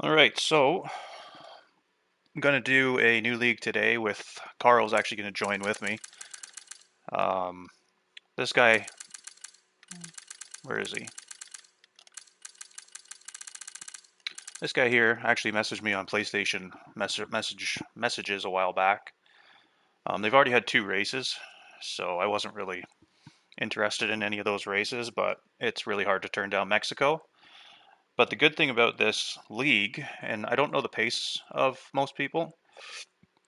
All right, so I'm going to do a new league today with Carl's actually going to join with me. Um, this guy, where is he? This guy here actually messaged me on PlayStation messages a while back. They've already had two races, so I wasn't really interested in any of those races, but it's really hard to turn down Mexico. But the good thing about this league, and I don't know the pace of most people,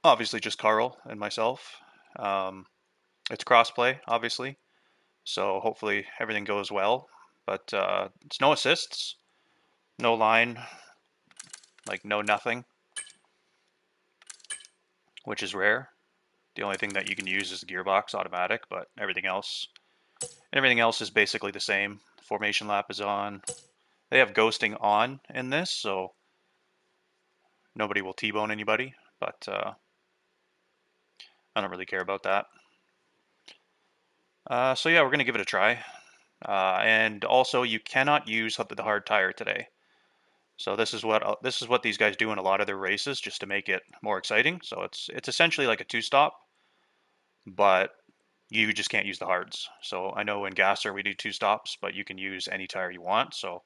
obviously just Carl and myself. Um, it's crossplay, obviously. So hopefully everything goes well. But it's no assists, no line, like no nothing, which is rare. The only thing that you can use is the gearbox automatic, but everything else is basically the same. Formation lap is on. They have ghosting on in this, so nobody will T-bone anybody. But I don't really care about that. So yeah, we're gonna give it a try. And also, you cannot use the hard tire today. So this is what these guys do in a lot of their races, just to make it more exciting. So it's essentially like a two-stop, but you just can't use the hards. So I know in Gasser we do two stops, but you can use any tire you want. So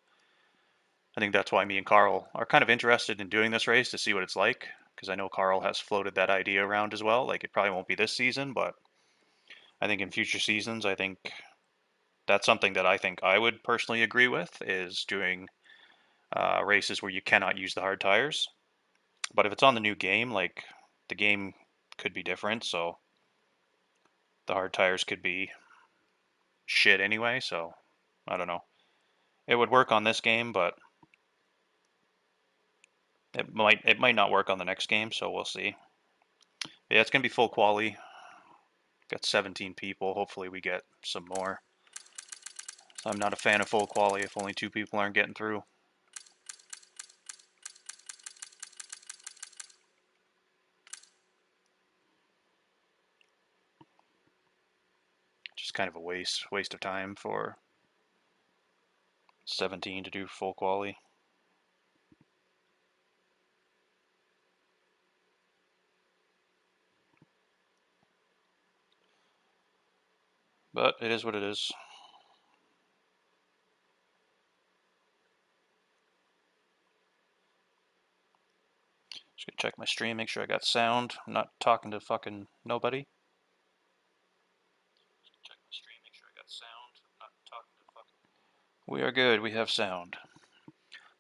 I think that's why me and Carl are kind of interested in doing this race to see what it's like, because I know Carl has floated that idea around as well. Like it probably won't be this season, but I think in future seasons, I think that's something that I think I would personally agree with is doing races where you cannot use the hard tires. But if it's on the new game, like the game could be different, so the hard tires could be shit anyway, so I don't know. It would work on this game, but it might not work on the next game, so we'll see. Yeah, it's gonna be full quali. Got 17 people. Hopefully we get some more. So I'm not a fan of full quali if only two people aren't getting through. Just kind of a waste of time for 17 to do full quali. But it is what it is. Just gonna check my stream, make sure I got sound. I'm not talking to fucking nobody. Check my stream, make sure I got sound. I'm not talking to fucking. We are good. We have sound.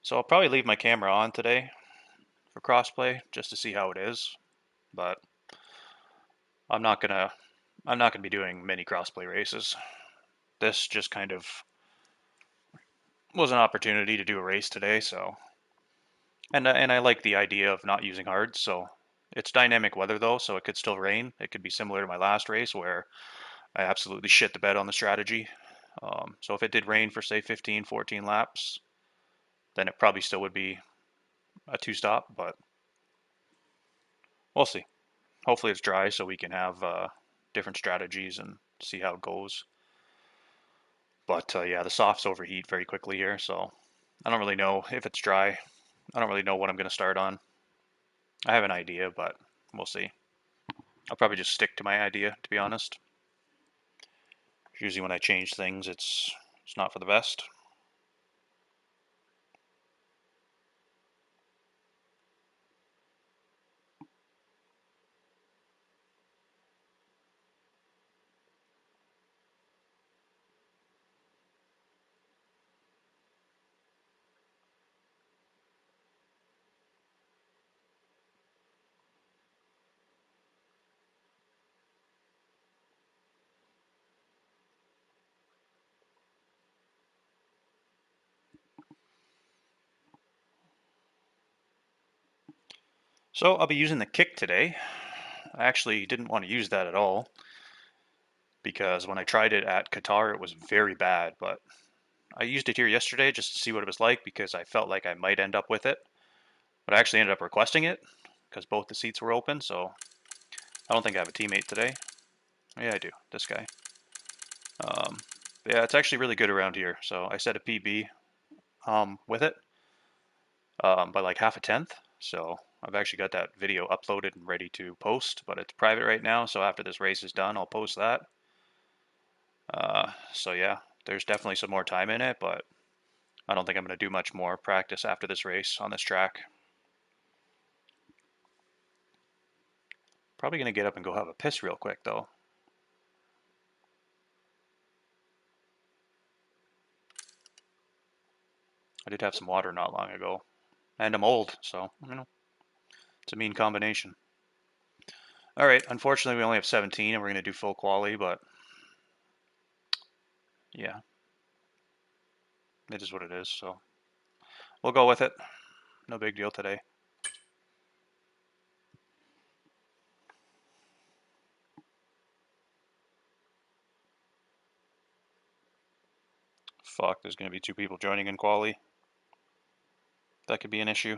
So I'll probably leave my camera on today for crossplay just to see how it is. But I'm not gonna I'm not gonna be doing many crossplay races. This just kind of was an opportunity to do a race today, so and I like the idea of not using hards, so it's dynamic weather though, so it could still rain. It could be similar to my last race where I absolutely shit the bed on the strategy. So if it did rain for say 15, 14 laps, then it probably still would be a two-stop, but we'll see. Hopefully it's dry so we can have different strategies and see how it goes. But yeah, the softs overheat very quickly here, so I don't really know if it's dry. I don't really know what I'm going to start on. I have an idea, but we'll see. I'll probably just stick to my idea, to be honest. Usually when I change things, it's not for the best. So I'll be using the kick today. I actually didn't want to use that at all because when I tried it at Qatar, it was very bad. But I used it here yesterday just to see what it was like because I felt like I might end up with it. But I actually ended up requesting it because both the seats were open. So I don't think I have a teammate today. Yeah, I do. This guy. Um, yeah, it's actually really good around here. So I set a PB with it. by like half a tenth. So I've actually got that video uploaded and ready to post, but it's private right now. So after this race is done, I'll post that. So yeah, there's definitely some more time in it, but I don't think I'm going to do much more practice after this race on this track. Probably going to get up and go have a piss real quick though. I did have some water not long ago. And I'm old, so, you know, it's a mean combination. All right, unfortunately we only have 17 and we're going to do full quali, but yeah, it is what it is, so we'll go with it. No big deal today. Fuck, there's going to be 2 people joining in quali. That could be an issue.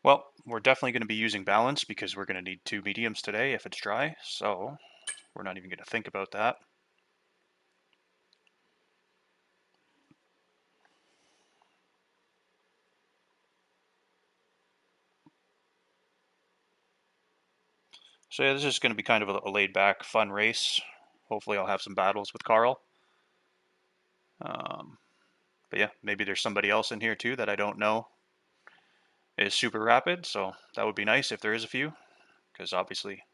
Well, we're definitely going to be using balance because we're going to need 2 mediums today if it's dry, so we're not even going to think about that. So yeah, this is going to be kind of a laid-back, fun race. Hopefully I'll have some battles with Carl. But yeah, maybe there's somebody else in here too that I don't know is super rapid, so that would be nice if there is a few, because obviously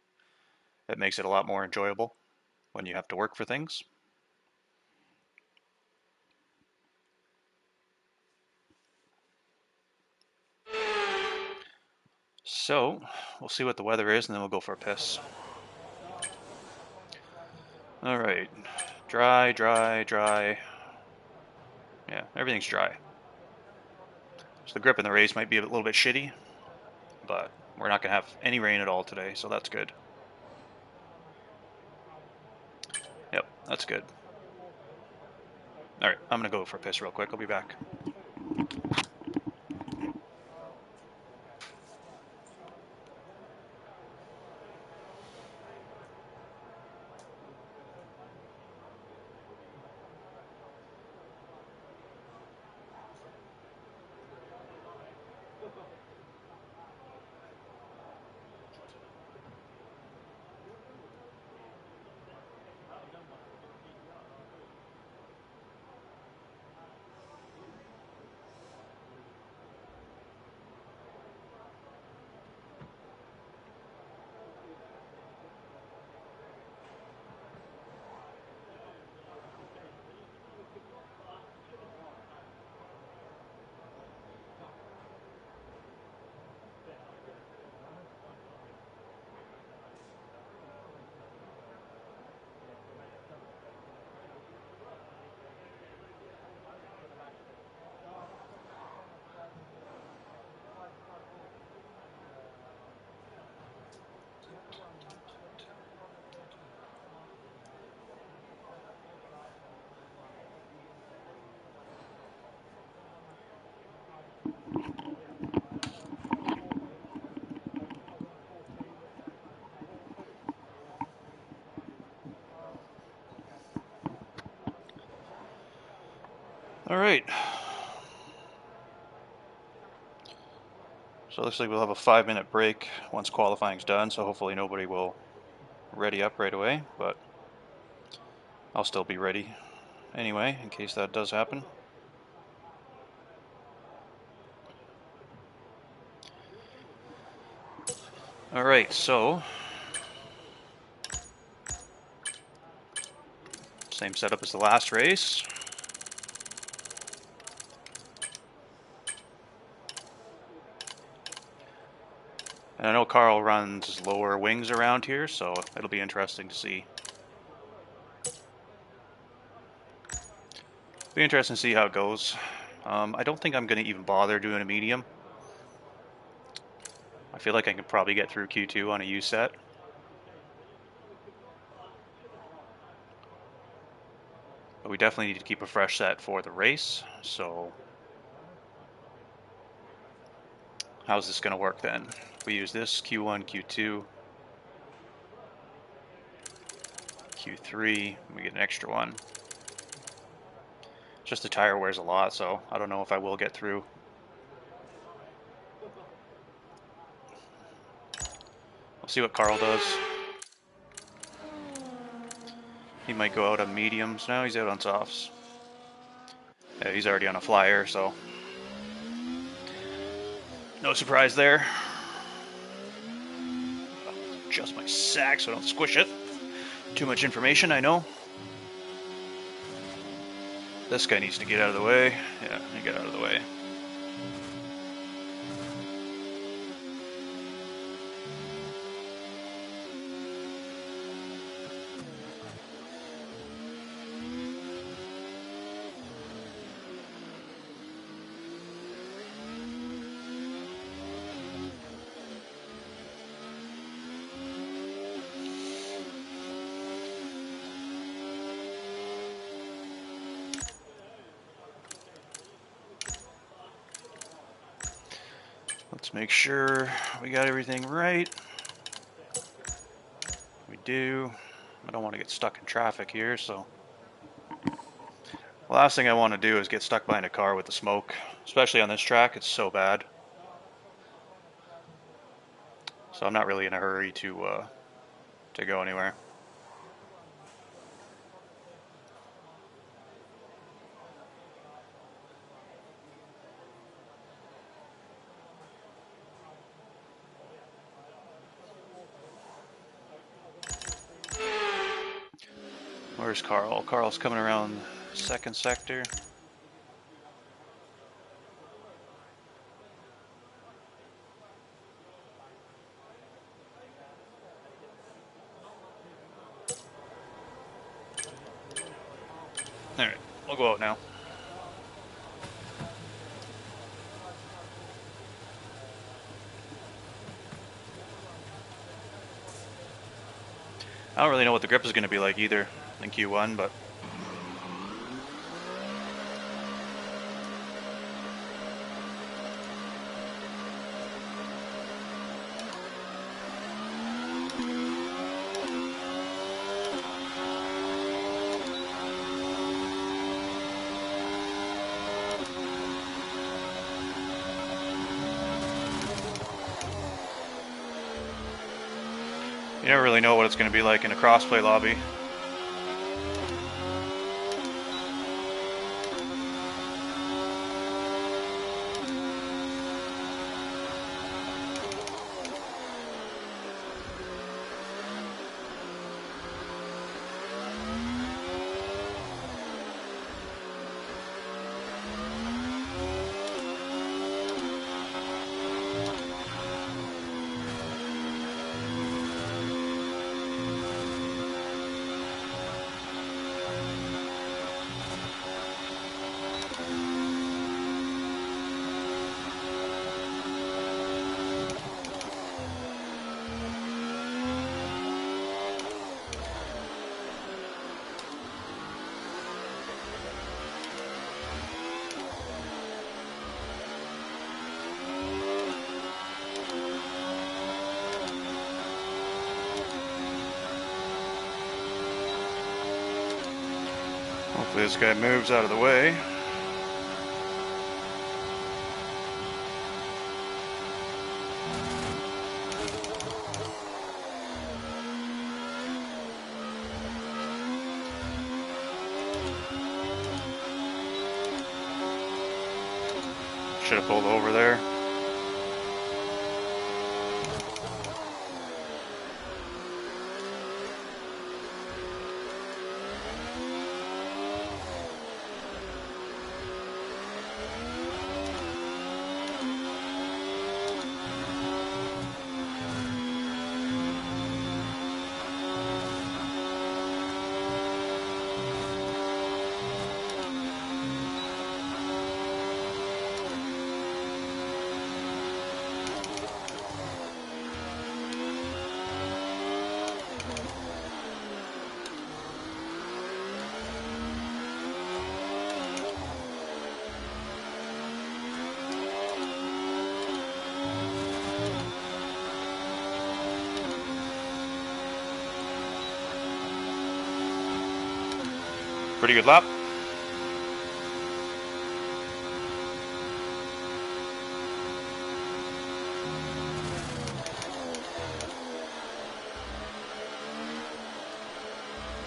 it makes it a lot more enjoyable when you have to work for things. So we'll see what the weather is and then we'll go for a piss. All right, dry, dry, dry. Yeah, everything's dry. So the grip in the race might be a little bit shitty, but we're not going to have any rain at all today, so that's good. Yep, that's good. All right, I'm going to go for a piss real quick. I'll be back. All right. So it looks like we'll have a 5-minute break once qualifying's done, so hopefully nobody will ready up right away, but I'll still be ready anyway in case that does happen. All right, so same setup as the last race. And I know Carl runs lower wings around here, so it'll be interesting to see. Be interesting to see how it goes. I don't think I'm going to even bother doing a medium. I feel like I can probably get through Q2 on a U set. But we definitely need to keep a fresh set for the race, so how's this going to work then? If we use this Q1, Q2. Q3, we get an extra one. Just the tire wears a lot, so I don't know if I will get through. We'll see what Carl does. He might go out on mediums. No, he's out on softs. Yeah, he's already on a flyer, so no surprise there. Adjust my sack so I don't squish it. Too much information, I know. This guy needs to get out of the way. Yeah, he get out of the way. Let's make sure we got everything right. We do. I don't want to get stuck in traffic here, so the last thing I want to do is get stuck behind a car with the smoke, especially on this track. It's so bad. So I'm not really in a hurry to go anywhere. Where's Carl? Carl's coming around second sector. Alright, we'll go out now. I don't really know what the grip is going to be like either in Q1, but you never really know what it's going to be like in a crossplay lobby. Hopefully this guy moves out of the way. Should have pulled over there. pretty good lap.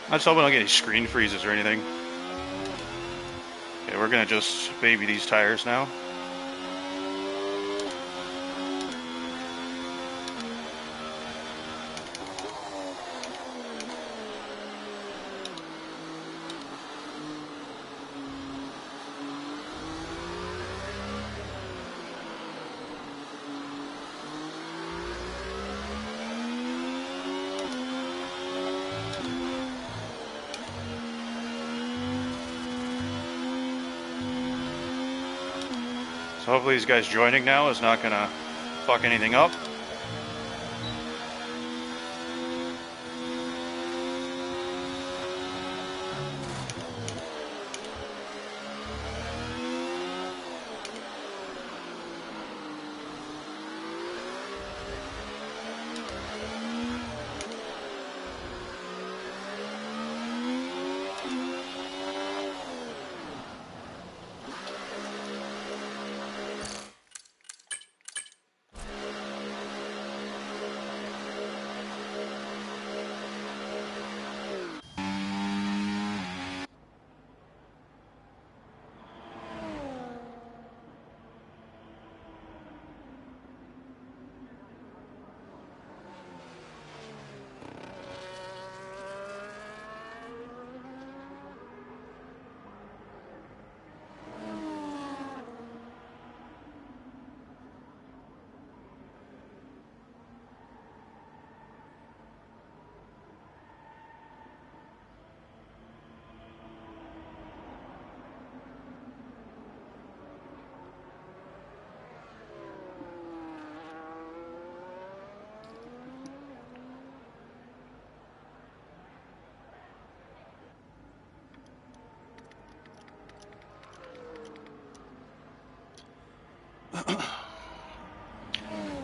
I just hope we don't get any screen freezes or anything. Okay, we're gonna just baby these tires now. So hopefully these guys joining now is not gonna fuck anything up.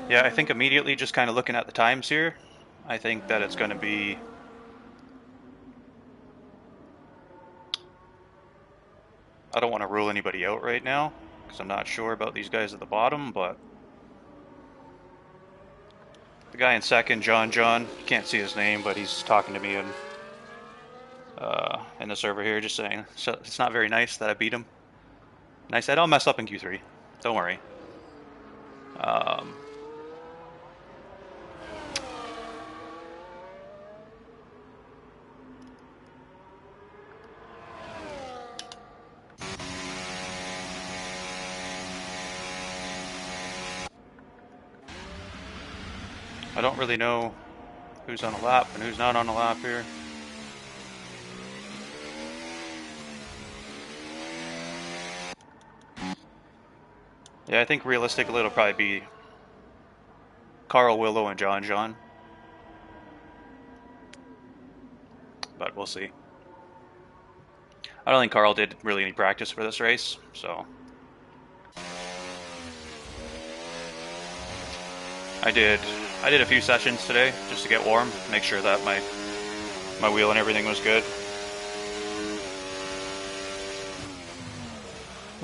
Yeah, I think immediately just kind of looking at the times here, I think that it's going to be... I don't want to rule anybody out right now, because I'm not sure about these guys at the bottom, but... The guy in second, John, you can't see his name, but he's talking to me in the server here, just saying, so it's not very nice that I beat him. And I said, I'll mess up in Q3, don't worry. I don't really know who's on a lap and who's not on a lap here. Yeah, I think realistically it'll probably be Carl, Willow, and John. But we'll see. I don't think Carl did really any practice for this race, so... I did a few sessions today just to get warm, make sure that my wheel and everything was good.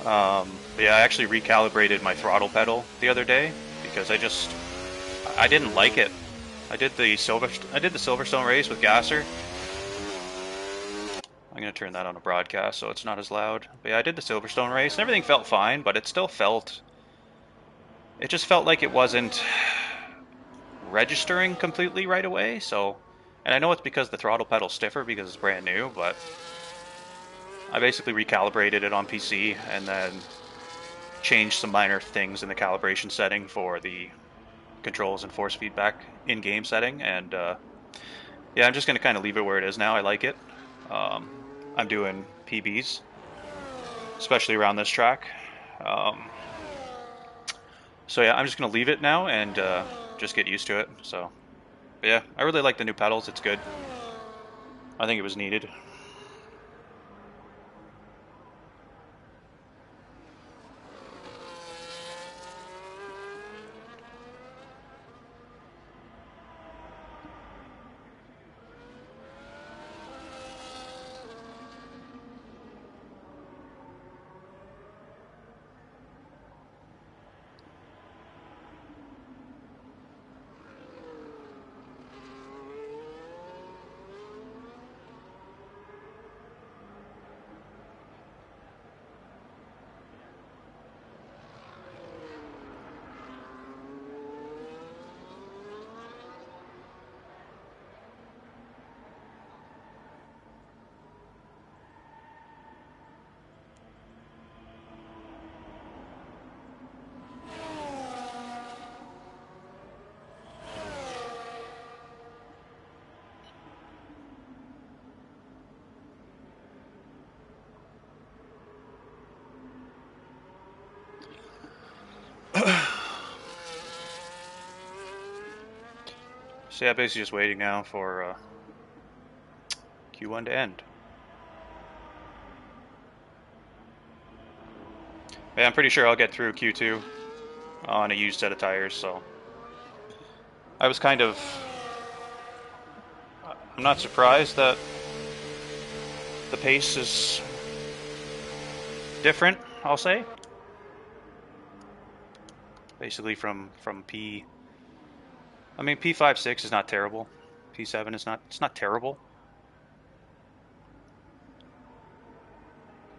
But yeah, I actually recalibrated my throttle pedal the other day because I didn't like it. I did the Silverstone race with Gasser. I'm gonna turn that on a broadcast so it's not as loud. But yeah, I did the Silverstone race and everything felt fine, but it just felt like it wasn't registering completely right away. So, and I know it's because the throttle pedal's stiffer because it's brand new, but I basically recalibrated it on PC and then changed some minor things in the calibration setting for the controls and force feedback in-game setting, and yeah, I'm just going to kind of leave it where it is now. I like it. I'm doing PBs, especially around this track. So yeah, I'm just going to leave it now and just get used to it. So but yeah, I really like the new pedals. It's good. I think it was needed. So yeah, basically just waiting now for Q1 to end. Yeah, I'm pretty sure I'll get through Q2 on a used set of tires, so I was kind of... I'm not surprised that the pace is different, I'll say. Basically from P... I mean, P5-6 is not terrible. P7 is not... It's not terrible.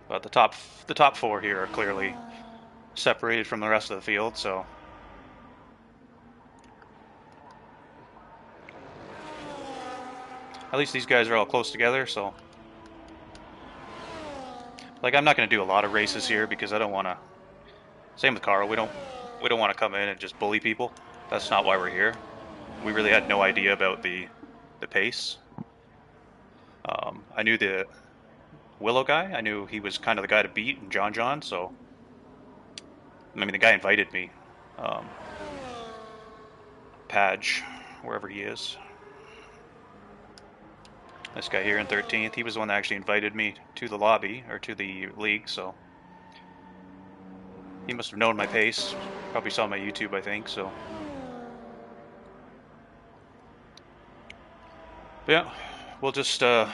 But the top four here are clearly separated from the rest of the field, so... At least these guys are all close together, so... Like, I'm not going to do a lot of races here because I don't want to... Same with Carl, we don't want to come in and just bully people. That's not why we're here. We really had no idea about the pace. I knew the Willow guy. I knew he was kind of the guy to beat, and John, so... I mean, the guy invited me. Padge, wherever he is. This guy here in 13th, he was the one that actually invited me to the lobby, or to the league, so... He must have known my pace. Probably saw my YouTube, I think, so... But yeah, we'll just, the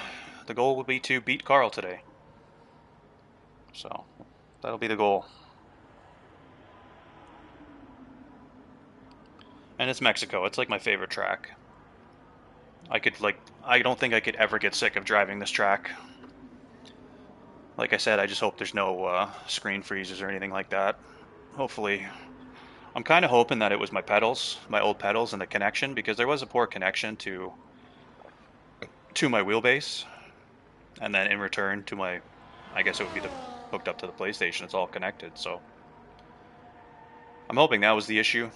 goal will be to beat Carl today. So, that'll be the goal. And it's Mexico, it's like my favorite track. I don't think I could ever get sick of driving this track. Like I said, I just hope there's no screen freezes or anything like that. Hopefully. I'm kind of hoping that it was my pedals, my old pedals, and the connection, because there was a poor connection to my wheelbase, and then in return to my, I guess it would be hooked up to the PlayStation. It's all connected, so I'm hoping that was the issue,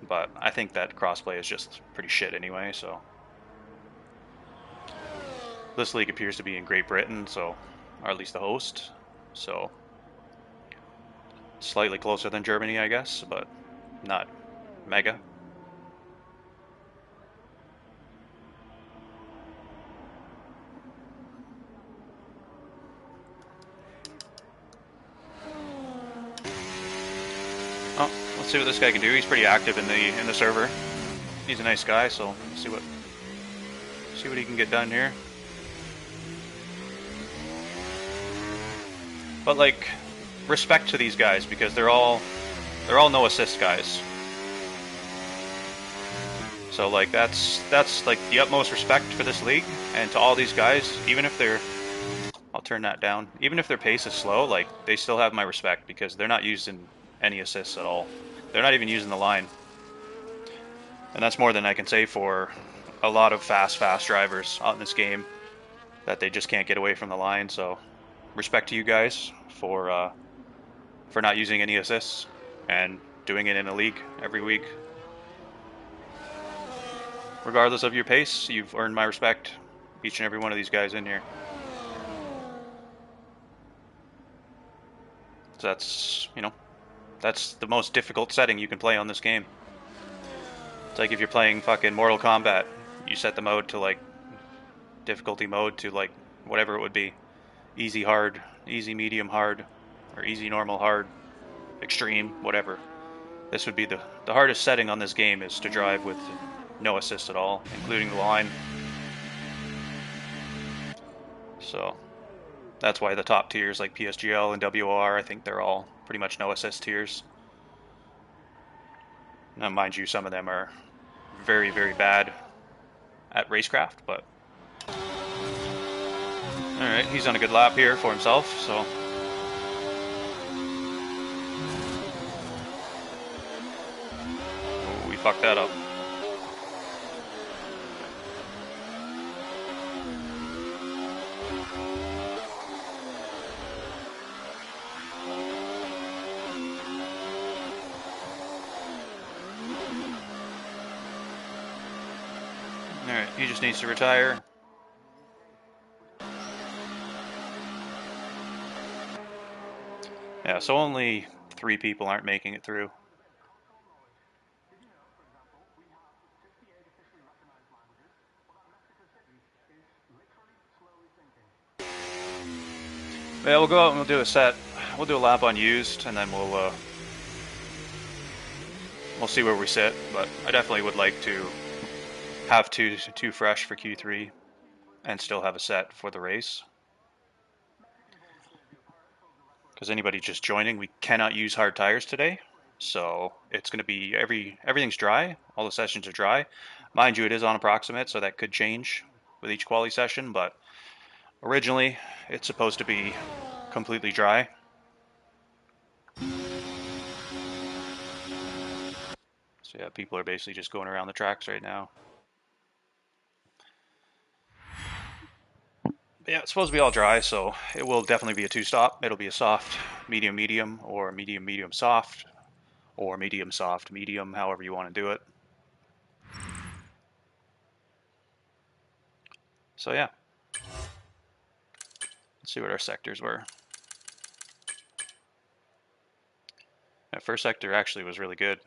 but I think that crossplay is just pretty shit anyway, so. This league appears to be in Great Britain, so, or at least the host, so slightly closer than Germany, I guess, but not mega. Oh, let's see what this guy can do. He's pretty active in the server. He's a nice guy, so let's see what he can get done here. But like, respect to these guys because they're all no assist guys. So like that's like the utmost respect for this league and to all these guys, even if they're, I'll turn that down. Even if their pace is slow, like they still have my respect because they're not using any assists at all. They're not even using the line. And that's more than I can say for a lot of fast drivers out in this game, that they just can't get away from the line. So respect to you guys for not using any assists and doing it in a league every week. Regardless of your pace, you've earned my respect, each and every one of these guys in here. So that's, you know, that's the most difficult setting you can play on this game. It's like if you're playing fucking Mortal Kombat, you set the mode to like, difficulty mode to like, whatever it would be. Easy, hard, easy, medium, hard, or easy, normal, hard, extreme, whatever. This would be the hardest setting on this game is to drive with no assist at all, including the line. So that's why the top tiers like PSGL and WR, I think they're all pretty much no assist tiers. Now, mind you, some of them are very, very bad at racecraft, but alright, he's on a good lap here for himself, so oh, we fucked that up. Alright, he just needs to retire. Yeah, so only 3 people aren't making it through. Yeah, we'll go out and we'll do a set. We'll do a lap on used, and then we'll see where we sit. But I definitely would like to have two fresh for Q3, and still have a set for the race. Because anybody just joining, we cannot use hard tires today. So it's going to be everything's dry. All the sessions are dry. Mind you, it is on approximate, so that could change with each quali session. But originally, it's supposed to be completely dry. So yeah, people are basically just going around the tracks right now. But yeah, it's supposed to be all dry, so it will definitely be a two-stop. It'll be a soft, medium, medium, or medium, medium, soft, or medium, soft, medium, however you want to do it. So yeah, let's see what our sectors were. That first sector actually was really good.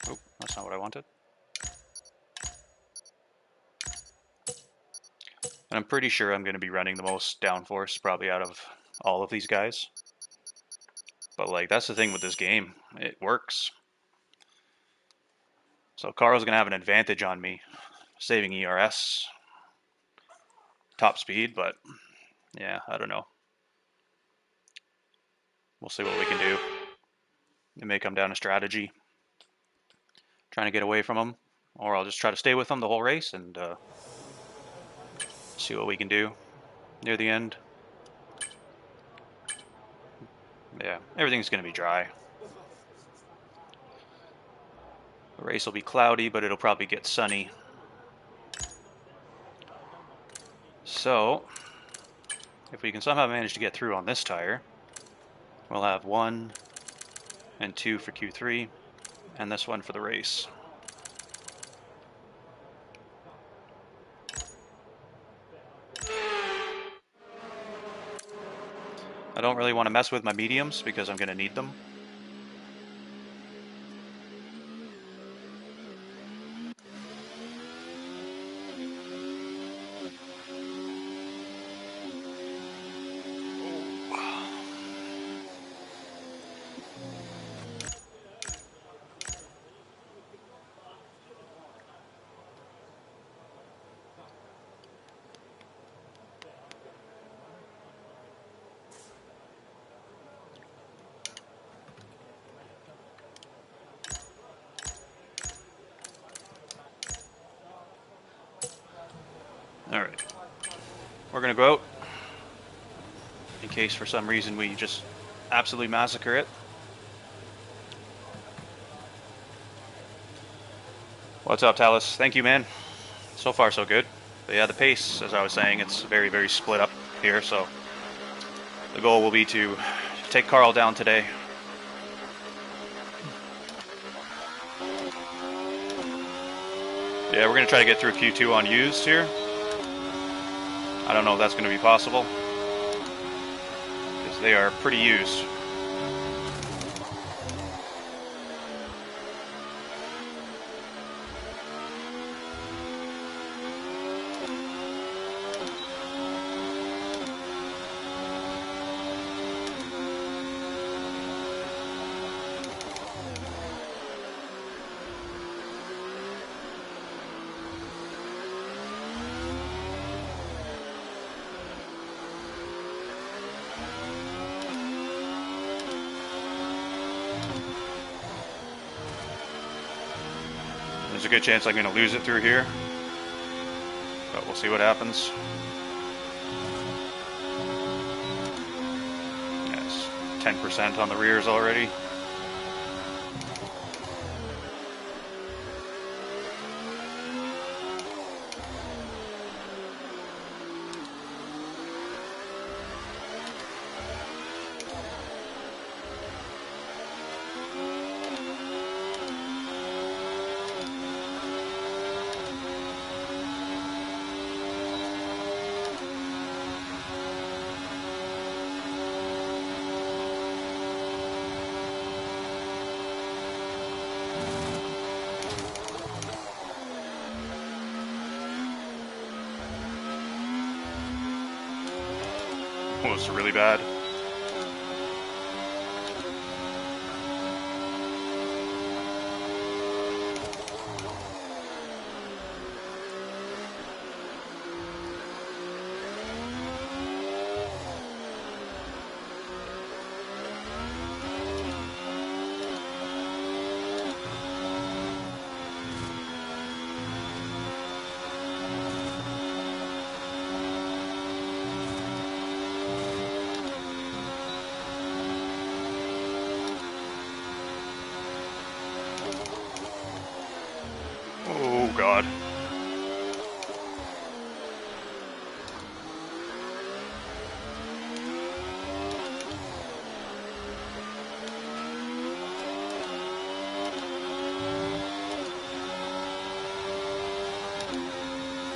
Oh, that's not what I wanted. And I'm pretty sure I'm going to be running the most downforce probably out of all of these guys. But like, that's the thing with this game. It works. So Carl's going to have an advantage on me, saving ERS, top speed, but yeah, I don't know. We'll see what we can do. It may come down to strategy, trying to get away from him, or I'll just try to stay with him the whole race and see what we can do near the end. Yeah, everything's going to be dry. The race will be cloudy, but it'll probably get sunny. So, if we can somehow manage to get through on this tire, we'll have 1 and 2 for Q3, and this one for the race. I don't really want to mess with my mediums because I'm going to need them. Alright, we're going to go out in case for some reason we just absolutely massacre it. What's up, Talus? Thank you, man. So far, so good. But yeah, the pace, as I was saying, it's very, very split up here, so the goal will be to take Carl down today. Yeah, we're going to try to get through Q2 on used here. I don't know if that's going to be possible, because they are pretty used. There's a good chance I'm going to lose it through here, but we'll see what happens. Yes, 10% on the rears already. was really bad. Oh god.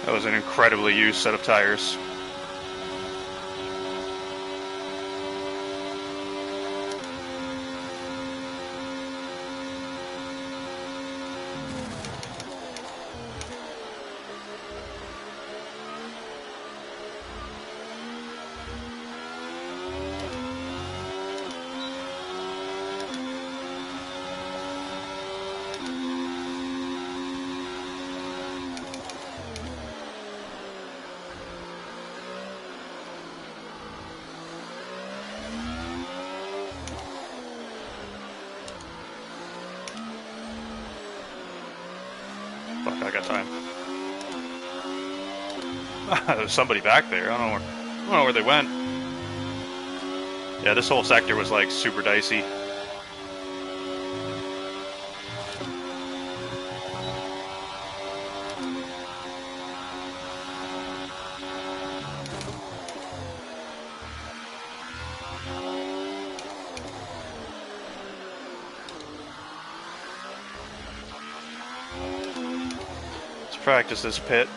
That was an incredibly used set of tires. Fuck, I got time. There's somebody back there. I don't know where they went. Yeah, this whole sector was like super dicey. Let's practice this pit.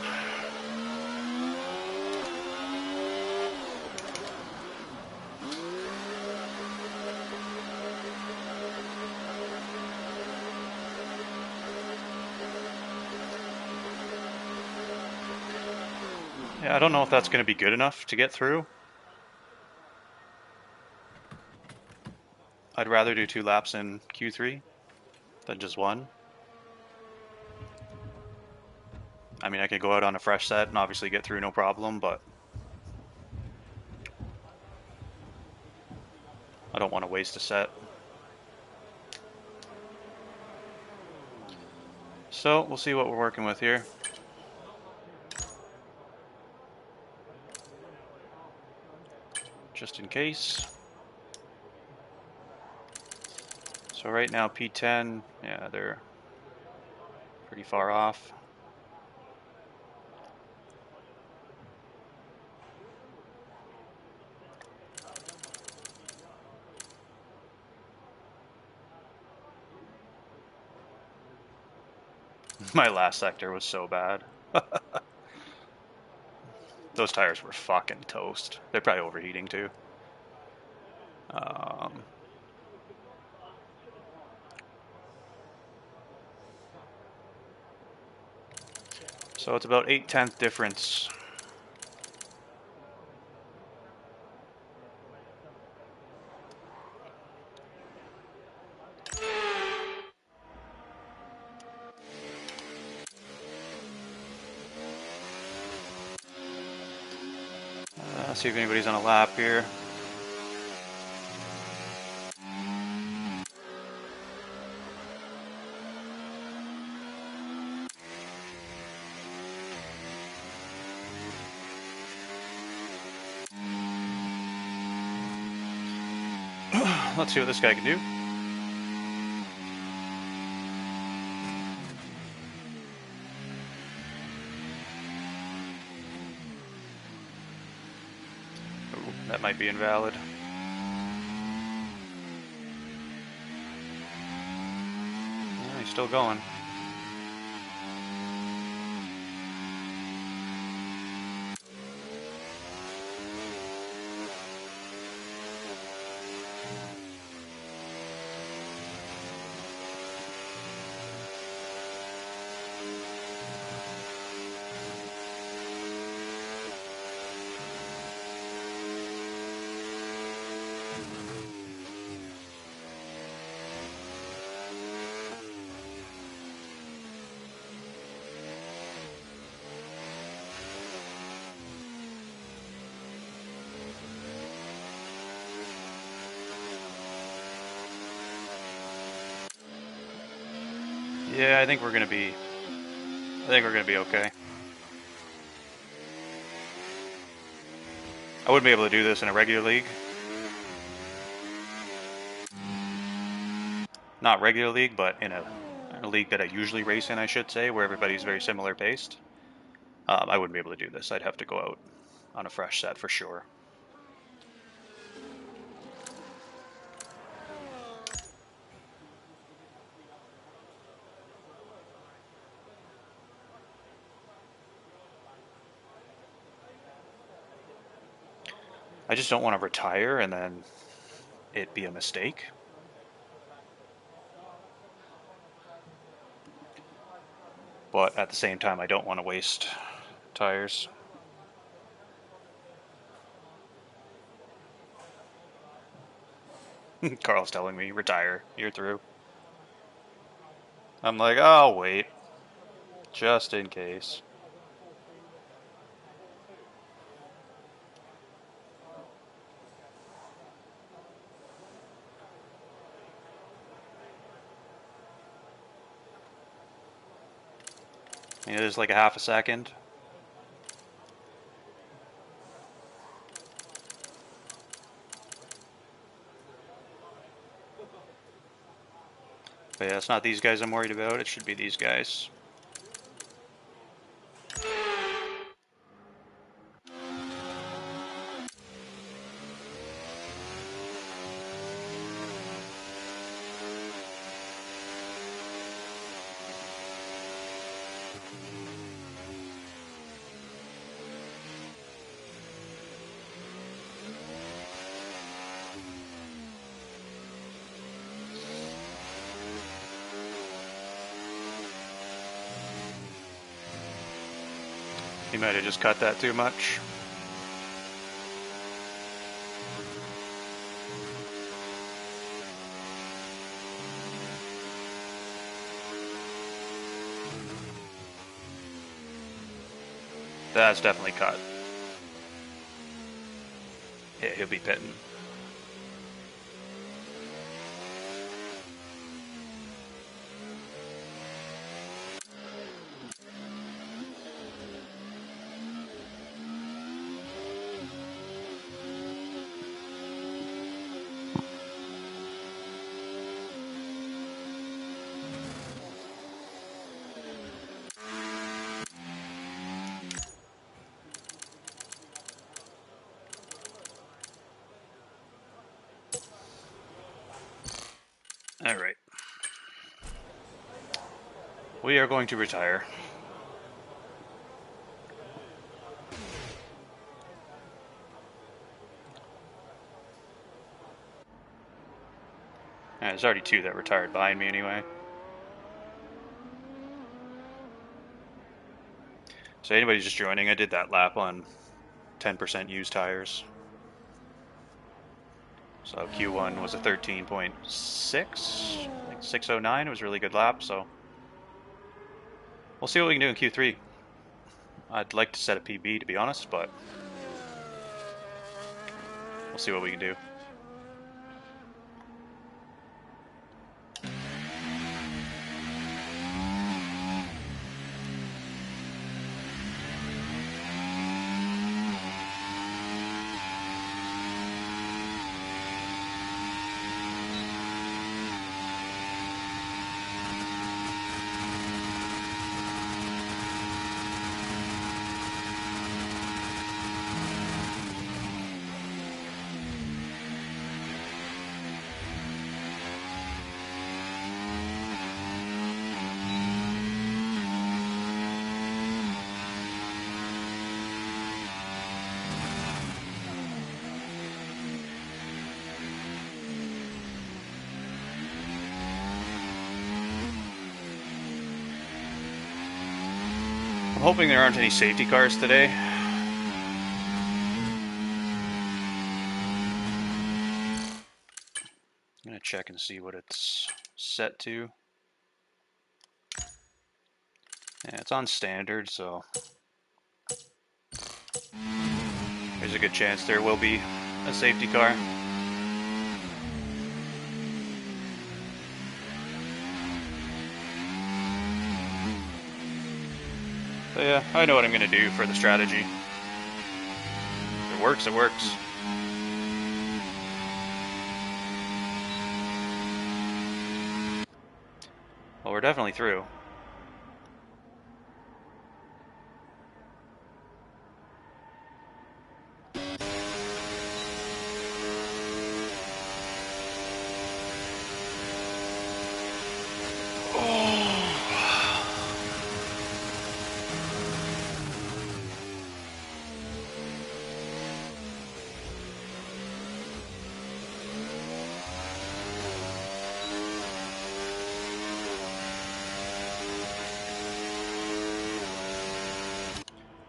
Yeah, I don't know if that's going to be good enough to get through. I'd rather do 2 laps in Q3 than just 1. I mean, I could go out on a fresh set and obviously get through no problem, but I don't want to waste a set. So, we'll see what we're working with here. Just in case. So right now P10, yeah, they're pretty far off. My last sector was so bad. Those tires were fucking toast. They're probably overheating too. So it's about 8/10 difference. See if anybody's on a lap here. Let's see what this guy can do. Ooh, that might be invalid. Yeah, he's still going. Yeah, I think we're gonna be okay. I wouldn't be able to do this in a regular league. Not regular league, but in a league that I usually race in, I should say, where everybody's very similar paced. I wouldn't be able to do this. I'd have to go out on a fresh set for sure. I just don't want to retire and then it be a mistake. But at the same time, I don't want to waste tires. Carl's telling me, retire, you're through. I'm like, oh, wait, just in case. It is like a half a second. But yeah, it's not these guys I'm worried about. It should be these guys. He might have just cut that too much. That's definitely cut. Yeah, he'll be pitting. All right. We are going to retire. There's already two that retired behind me anyway. So anybody just joining, I did that lap on 10% used tires. So Q1 was a 13.6, like 609. It was a really good lap, so we'll see what we can do in Q3. I'd like to set a PB, to be honest, but we'll see what we can do. I'm hoping there aren't any safety cars today. I'm gonna check and see what it's set to. Yeah, it's on standard, so there's a good chance there will be a safety car. So yeah, I know what I'm going to do for the strategy. If it works, it works. Well, we're definitely through.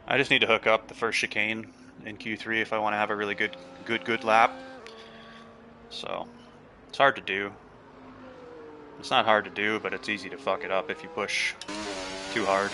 I just need to hook up the first chicane in Q3 if I want to have a really good lap. So it's hard to do. It's not hard to do, but it's easy to fuck it up if you push too hard.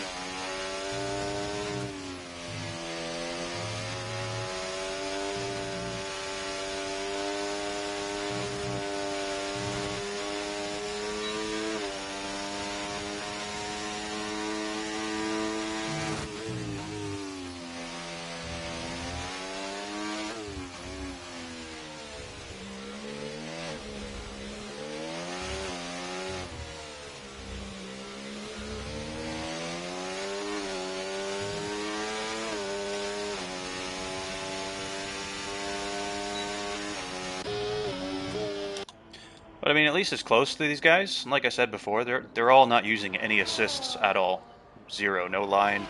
But I mean, at least it's close to these guys. And like I said before, they're all not using any assists at all. Zero, no line,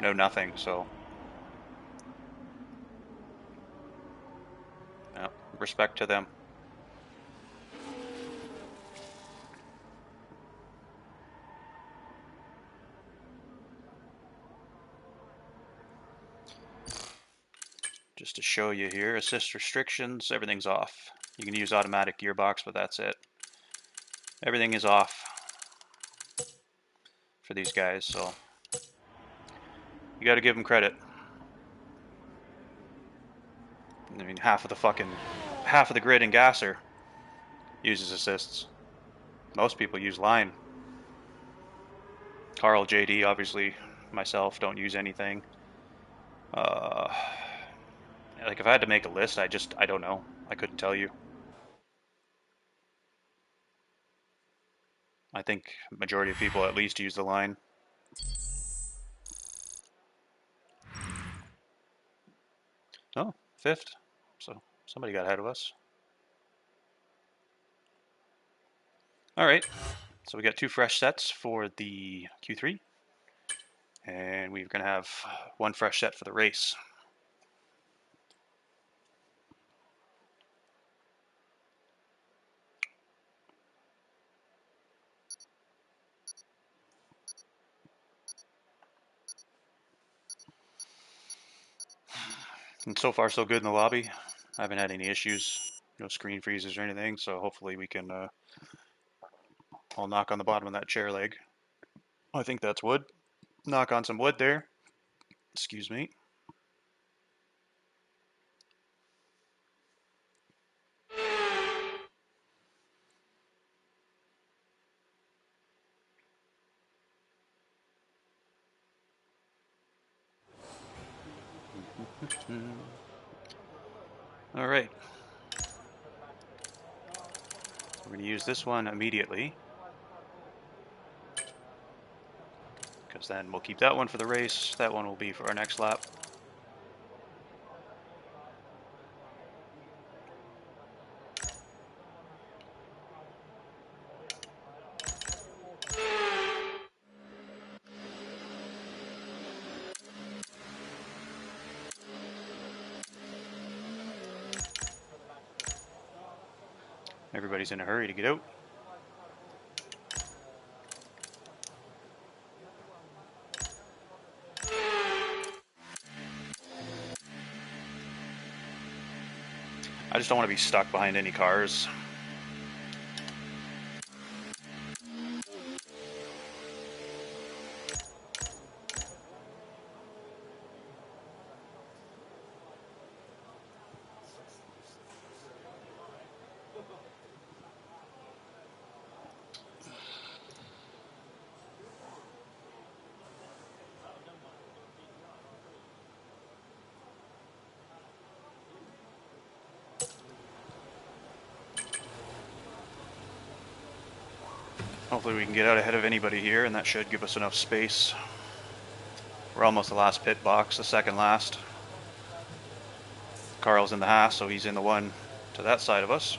no nothing. So, yeah, respect to them. Just to show you here, assist restrictions, everything's off. You can use automatic gearbox, but that's it. Everything is off for these guys, so you got to give them credit. I mean, half of the grid in Gasser uses assists. Most people use line. Carl, JD, obviously, myself don't use anything. Like if I had to make a list, I don't know. I couldn't tell you. I think majority of people at least use the line. Oh, fifth. So somebody got ahead of us. All right. So we got 2 fresh sets for the Q3. And we're going to have 1 fresh set for the race. And so far, so good in the lobby. I haven't had any issues, no screen freezes or anything. So hopefully we can. I'll knock on the bottom of that chair leg. I think that's wood. Knock on some wood there. Excuse me. All right. We're going to use this one immediately, because then we'll keep that one for the race. That one will be for our next lap. Everybody's in a hurry to get out. I just don't want to be stuck behind any cars. Hopefully we can get out ahead of anybody here, and that should give us enough space. We're almost the last pit box, the second last. Carl's in the Haas, so he's in the one to that side of us.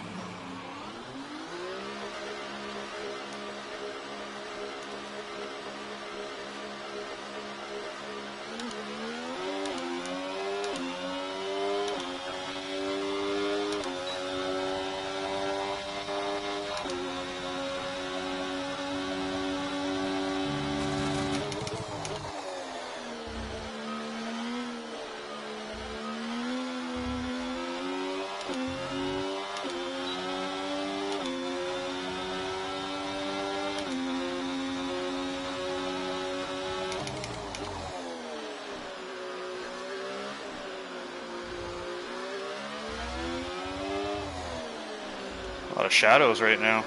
A lot of shadows right now.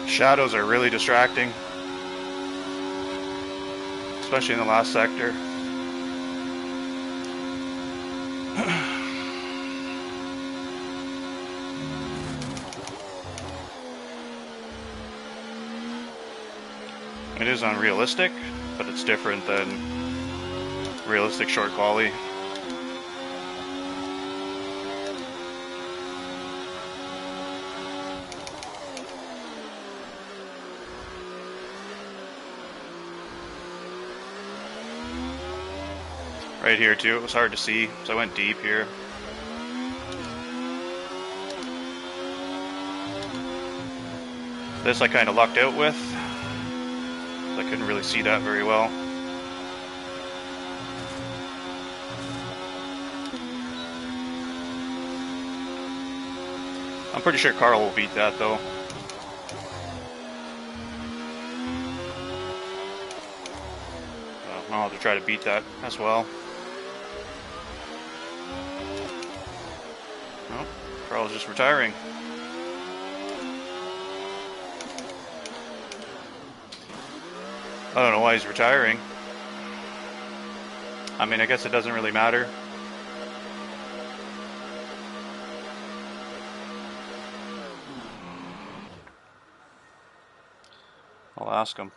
Shadows are really distracting, especially in the last sector. It is unrealistic, but it's different than realistic short quali. Right here too, it was hard to see, so I went deep here. This I kind of lucked out with. I couldn't really see that very well. I'm pretty sure Carl will beat that though. I'll have to try to beat that as well. Oh, Carl's just retiring. I don't know why he's retiring. I mean, I guess it doesn't really matter. I'll ask him.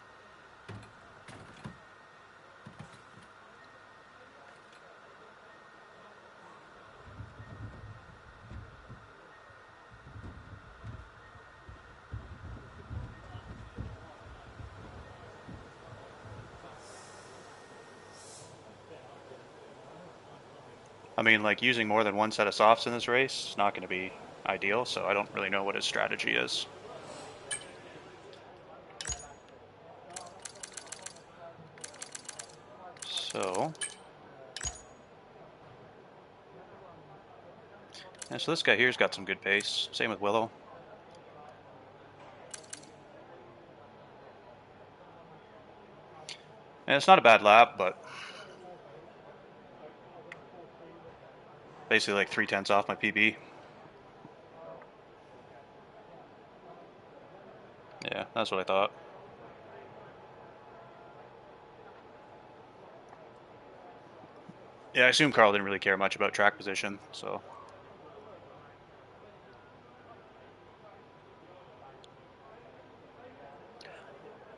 I mean, like, using more than one set of softs in this race is not going to be ideal, so I don't really know what his strategy is. So Yeah, so this guy here's got some good pace. Same with Willow. And it's not a bad lap, but basically like 3/10 off my PB. Yeah, that's what I thought. Yeah, I assume Carl didn't really care much about track position, so.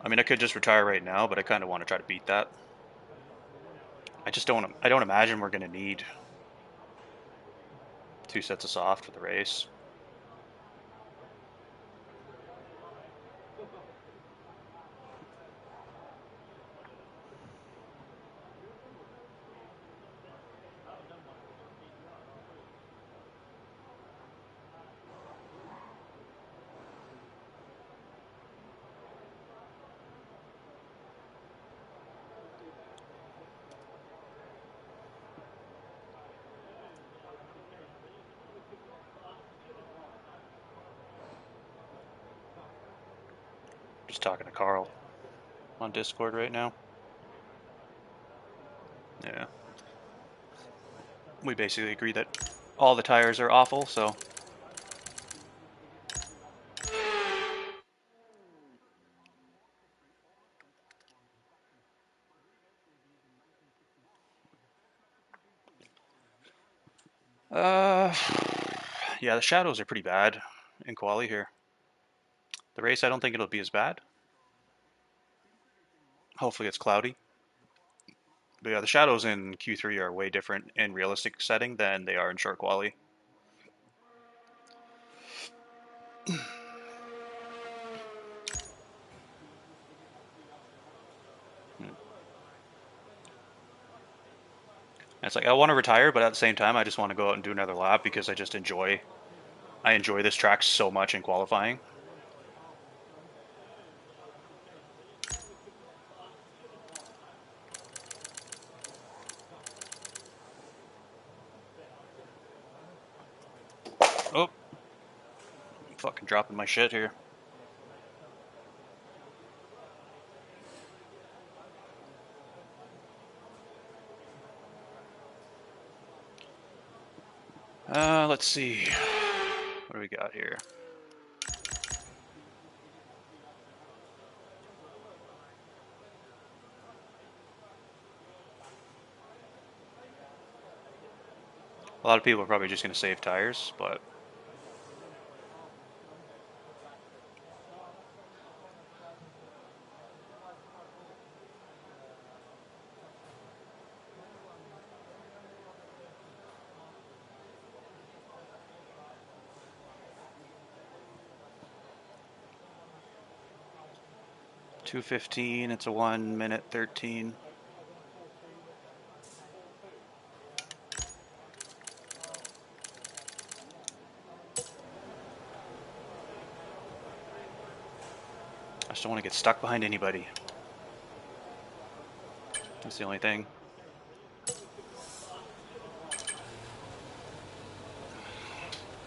I mean, I could just retire right now, but I kind of want to try to beat that. I just don't. I don't imagine we're going to need 2 sets of soft for the race. Just talking to Carl on Discord right now. Yeah. We basically agree that all the tires are awful, so. Uh, yeah, the shadows are pretty bad in quali here. The race, I don't think it'll be as bad. Hopefully it's cloudy. But yeah, the shadows in Q3 are way different in realistic setting than they are in short quali. It's like I want to retire, but at the same time, I just want to go out and do another lap because I enjoy this track so much in qualifying. Oh, I'm fucking dropping my shit here. Let's see. What do we got here? A lot of people are probably just going to save tires, but .215. It's a 1:13. I just don't want to get stuck behind anybody. That's the only thing.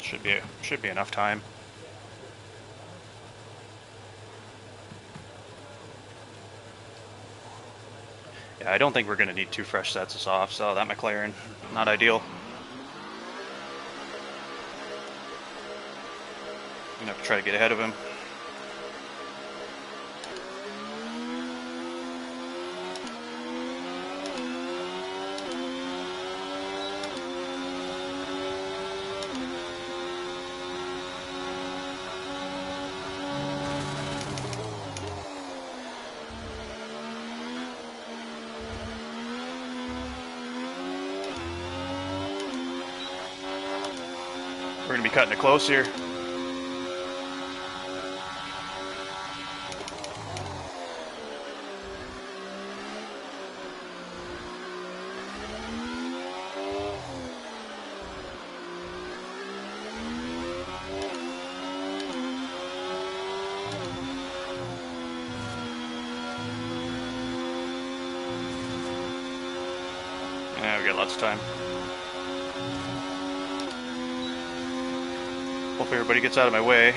Should be enough time. Yeah, I don't think we're going to need 2 fresh sets of softs, so that McLaren, not ideal. I'm going to have to try to get ahead of him. We're going to be cutting it close here. Yeah, we got lots of time. Hopefully everybody gets out of my way.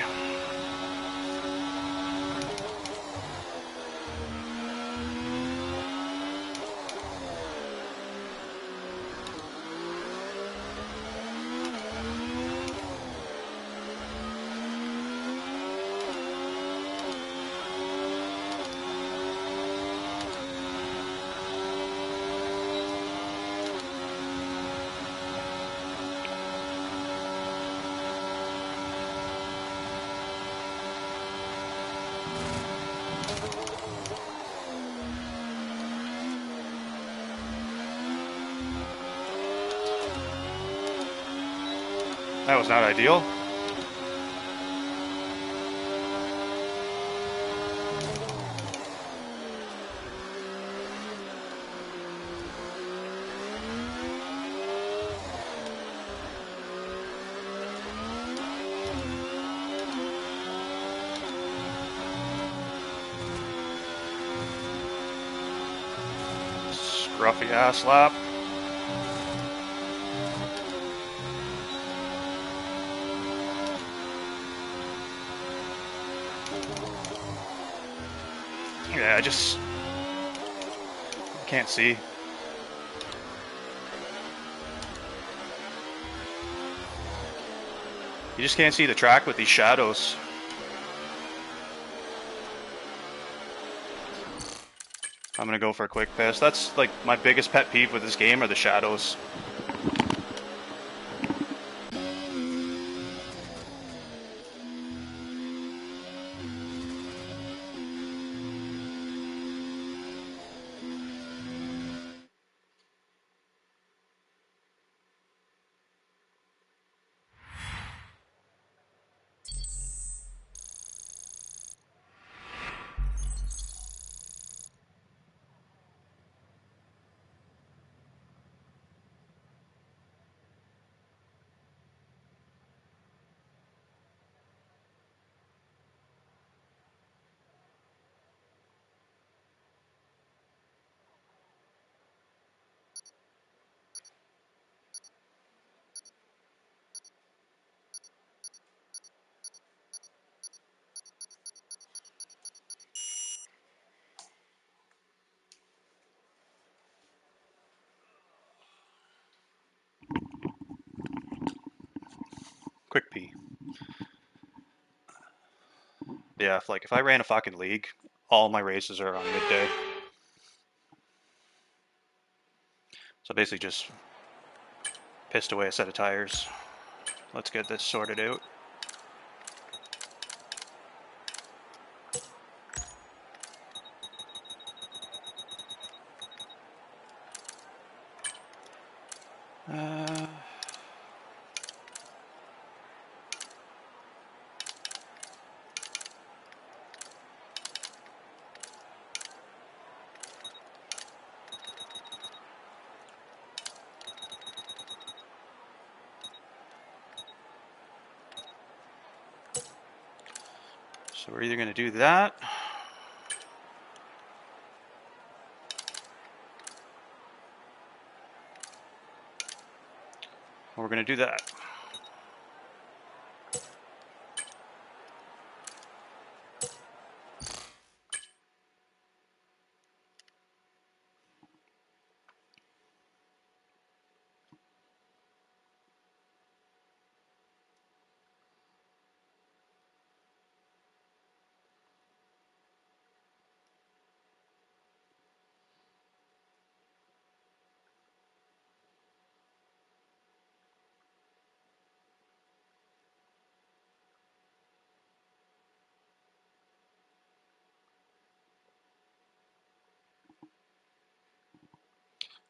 That was not ideal. Scruffy ass lap. Yeah, I just can't see. You just can't see the track with these shadows. I'm gonna go for a quick piss. That's like my biggest pet peeve with this game are the shadows. Quick pee. Yeah, if I ran a fucking league, all my races are on midday. So basically just pissed away a set of tires. Let's get this sorted out. Uh, so we're either gonna do that, or we're gonna do that.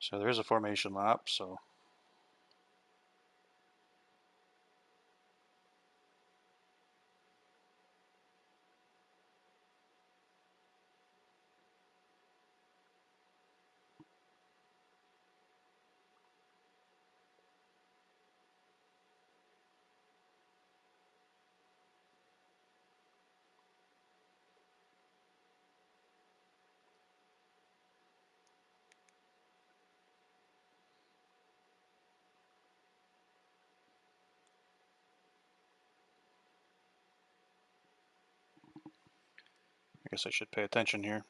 So there is a formation lap, so guess I should pay attention here.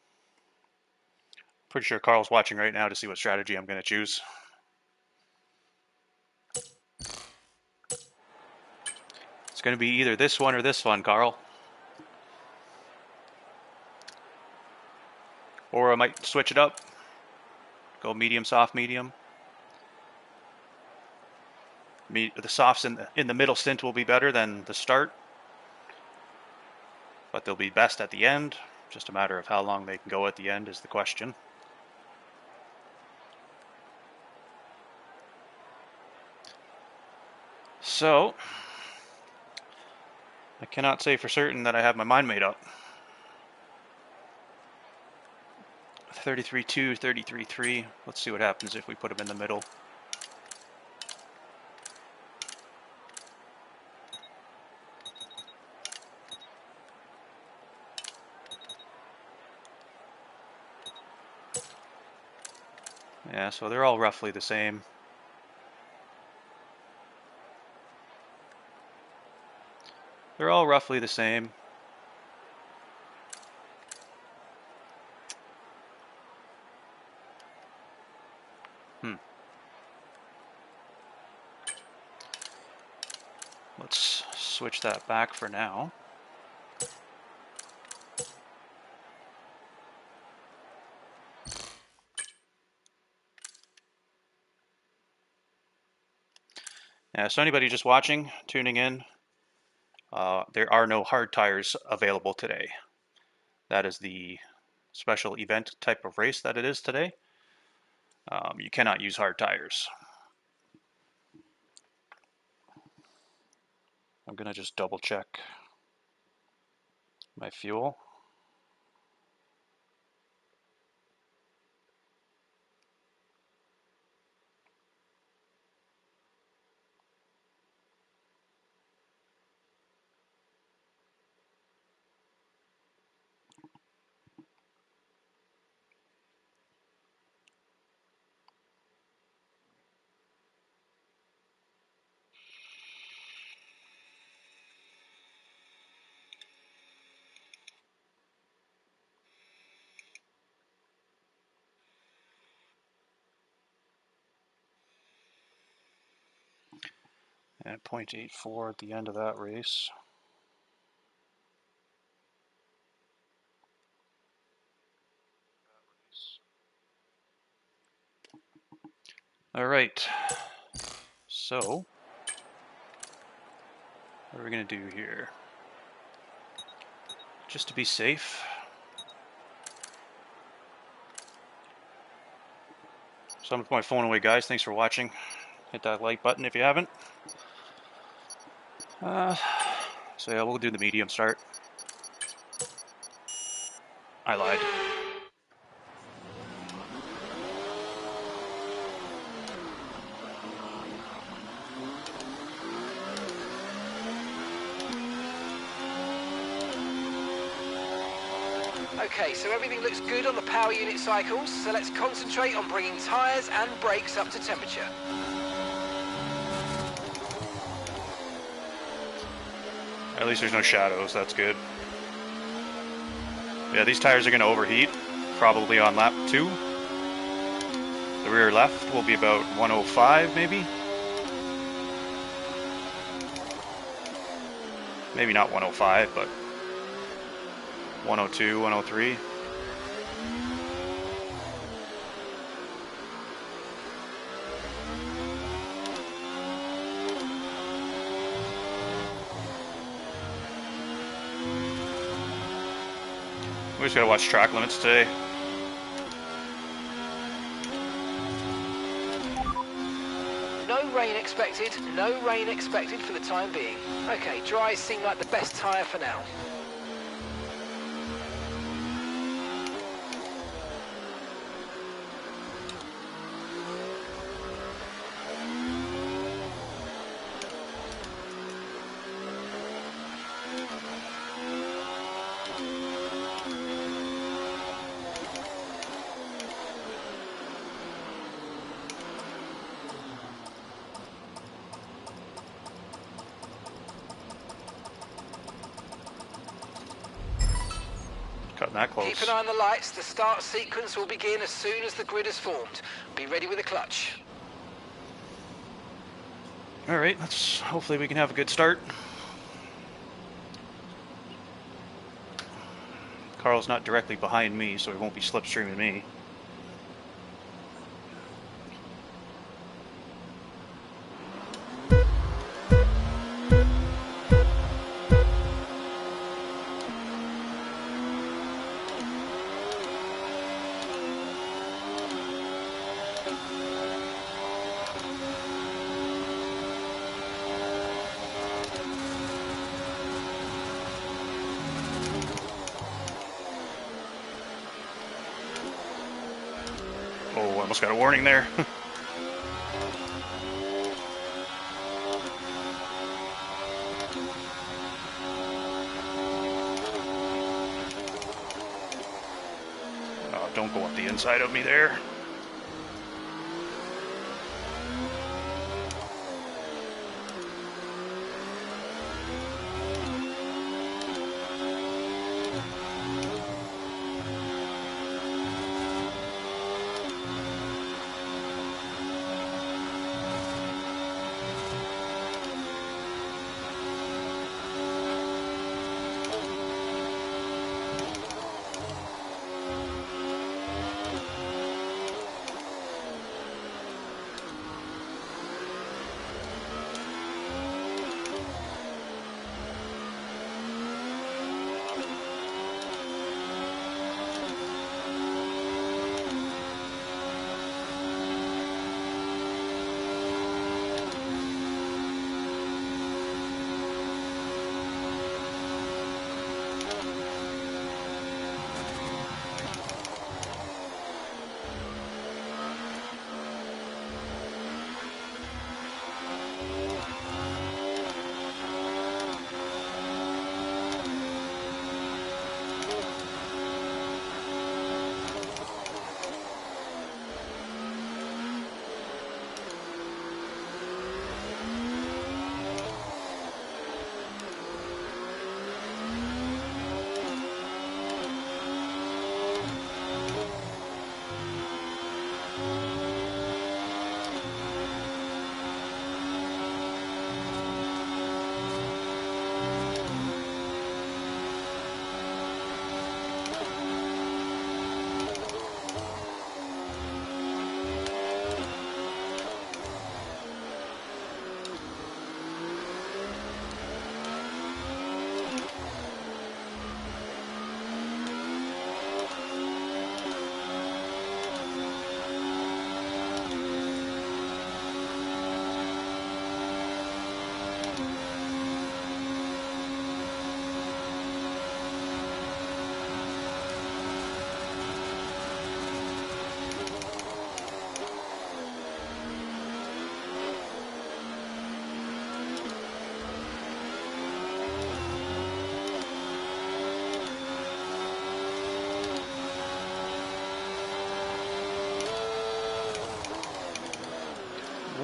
Pretty sure Carl's watching right now to see what strategy I'm going to choose. It's going to be either this one or this one, Carl. Or I might switch it up. Go medium, soft, medium. The softs in the middle stint will be better than the start, but they'll be best at the end. Just a matter of how long they can go at the end is the question. So, I cannot say for certain that I have my mind made up. 33-2, 33-3. Let's see what happens if we put them in the middle. Yeah, so they're all roughly the same. They're all roughly the same. Let's switch that back for now. Yeah, so anybody just watching, tuning in, there are no hard tires available today. That is the special event type of race that it is today. You cannot use hard tires. I'm going to just double check my fuel. And 0.84 at the end of that race. All right, so what are we going to do here? Just to be safe, so I'm going to put my phone away, guys. Thanks for watching. Hit that like button if you haven't. So yeah, we'll do the medium start. I lied. Okay, so everything looks good on the power unit cycles, so let's concentrate on bringing tyres and brakes up to temperature. At least there's no shadows, that's good. Yeah, these tires are going to overheat, probably on lap 2. The rear left will be about 105 maybe. Maybe not 105, but 102, 103. We just gotta watch track limits today. No rain expected, no rain expected for the time being. Okay, dry seem like the best tyre for now. Cutting that Keep close. an eye on the lights. The start sequence will begin as soon as the grid is formed. Be ready with the clutch. All right, hopefully we can have a good start. Carl's not directly behind me, so he won't be slipstreaming me. Oh, almost got a warning there. Oh, don't go up the inside of me there.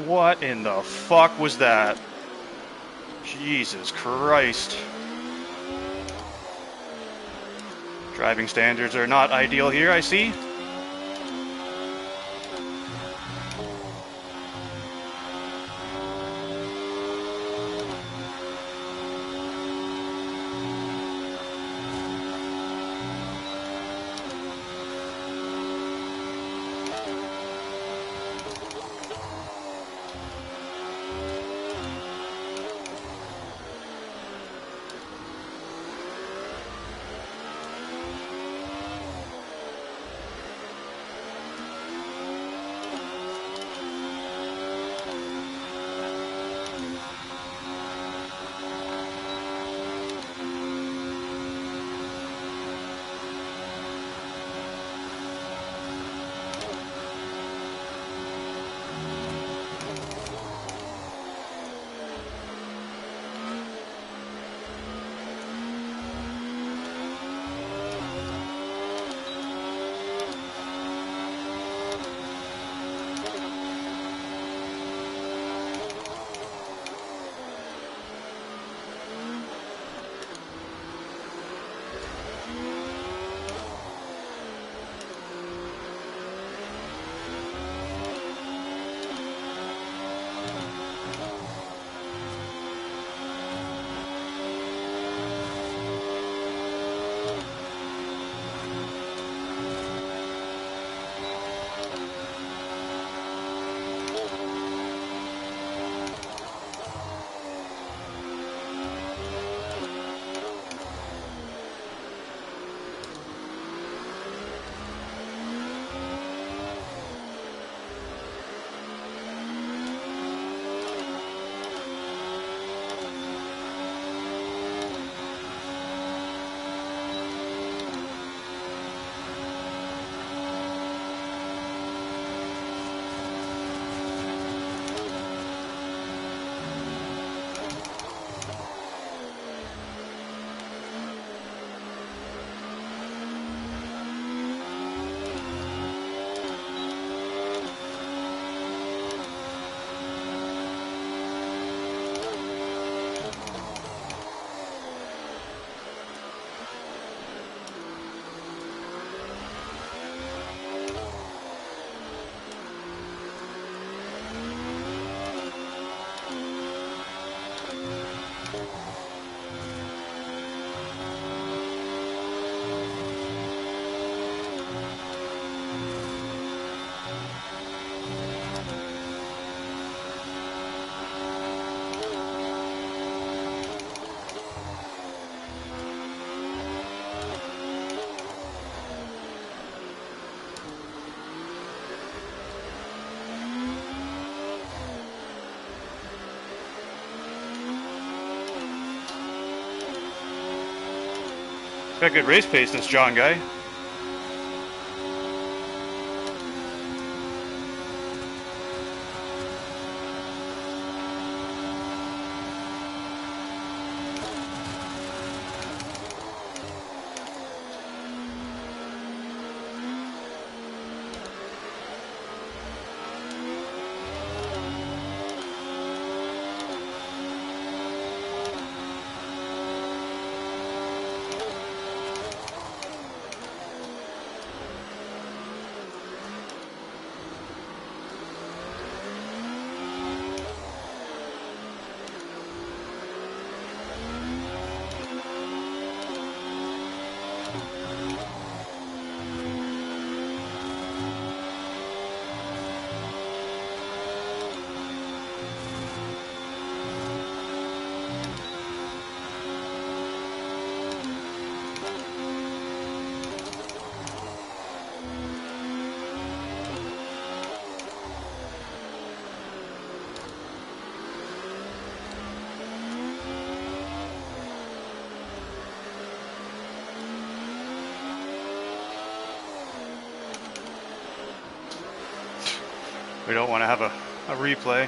What in the fuck was that? Jesus Christ. Driving standards are not ideal here, I see. Got good race pace, this John guy. We don't want to have a replay.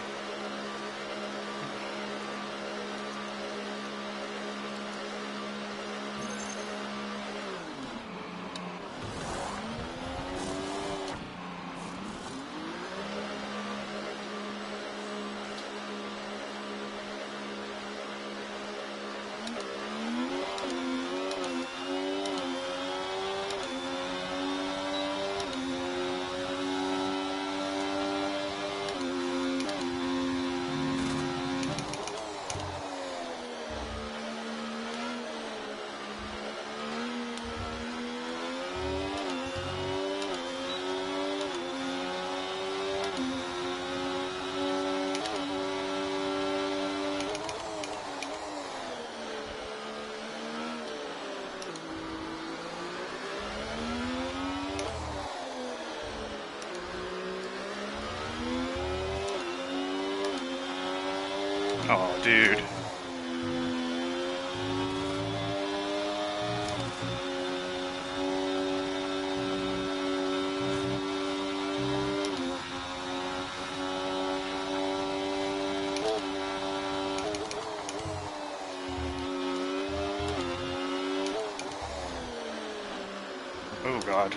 Oh, dude. Oh, God.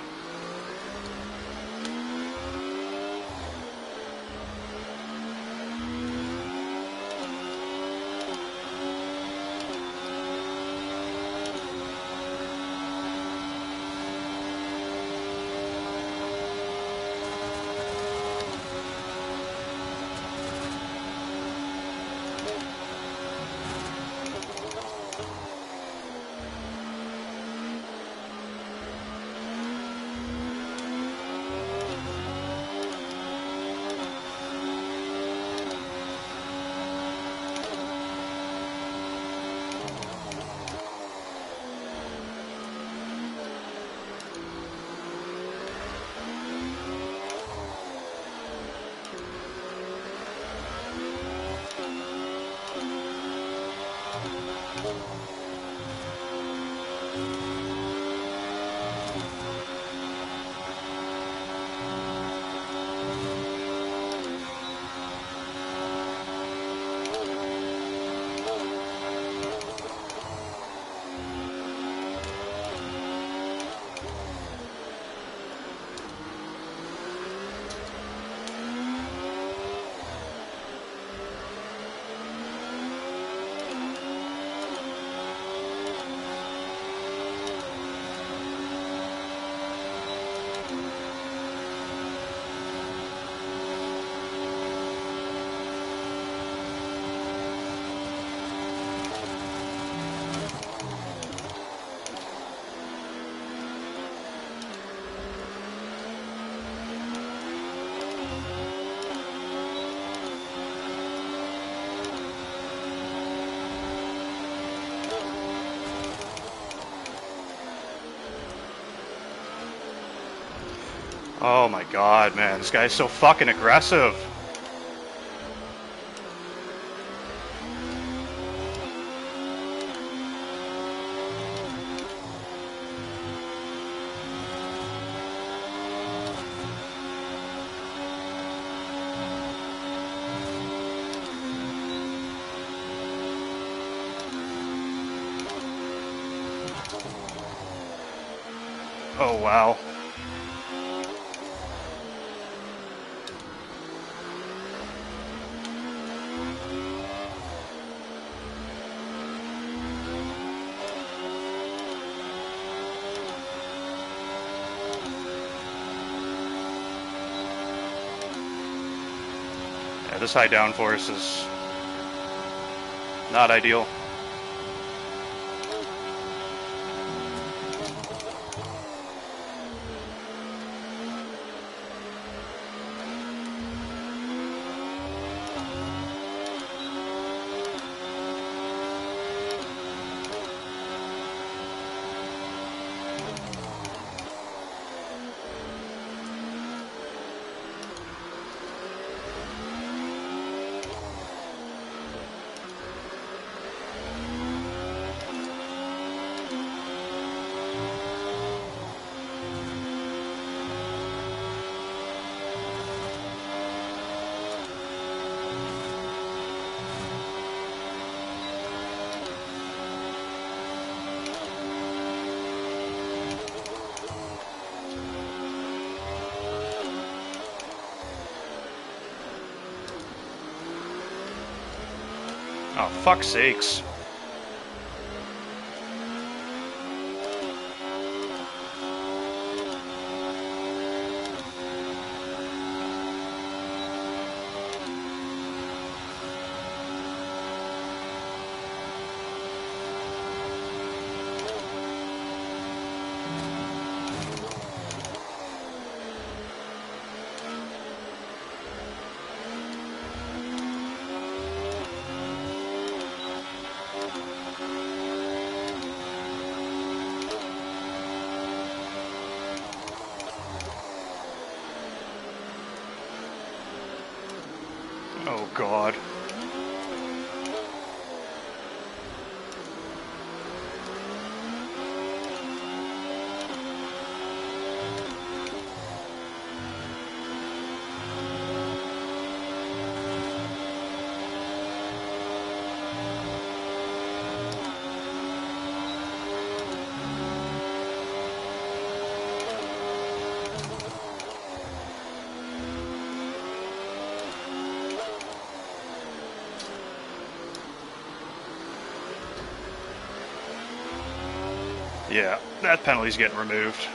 Oh my God, man. This guy's so fucking aggressive. Oh, wow. Yeah, this high downforce is not ideal. Oh, fuck's sakes. Oh, God. Yeah, that penalty's getting removed.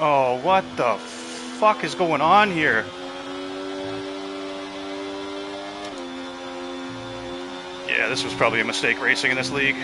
Oh, what the fuck is going on here? Yeah, this was probably a mistake racing in this league.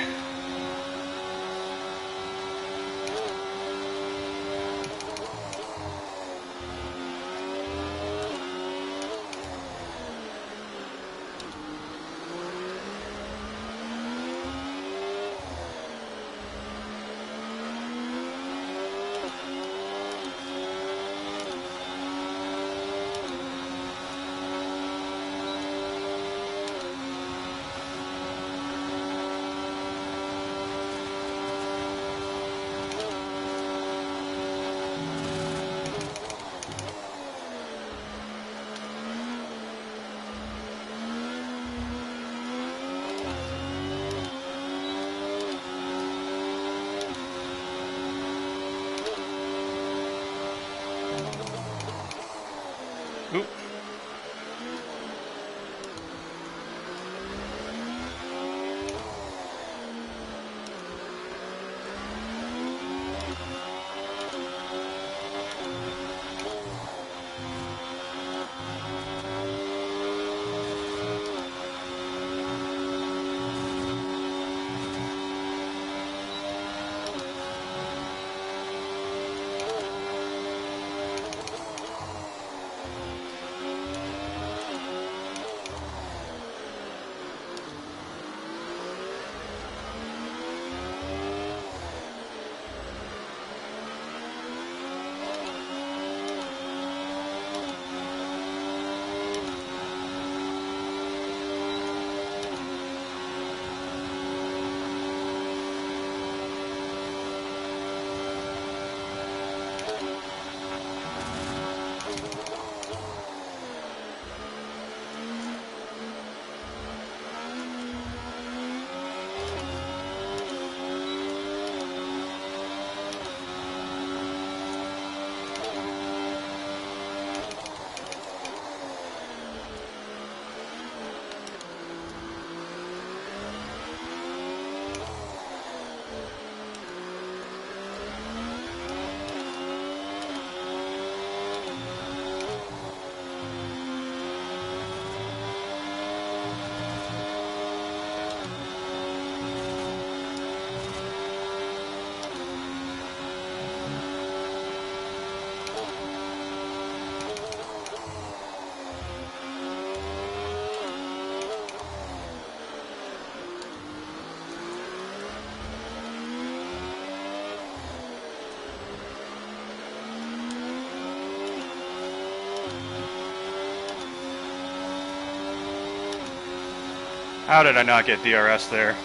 How did I not get DRS there?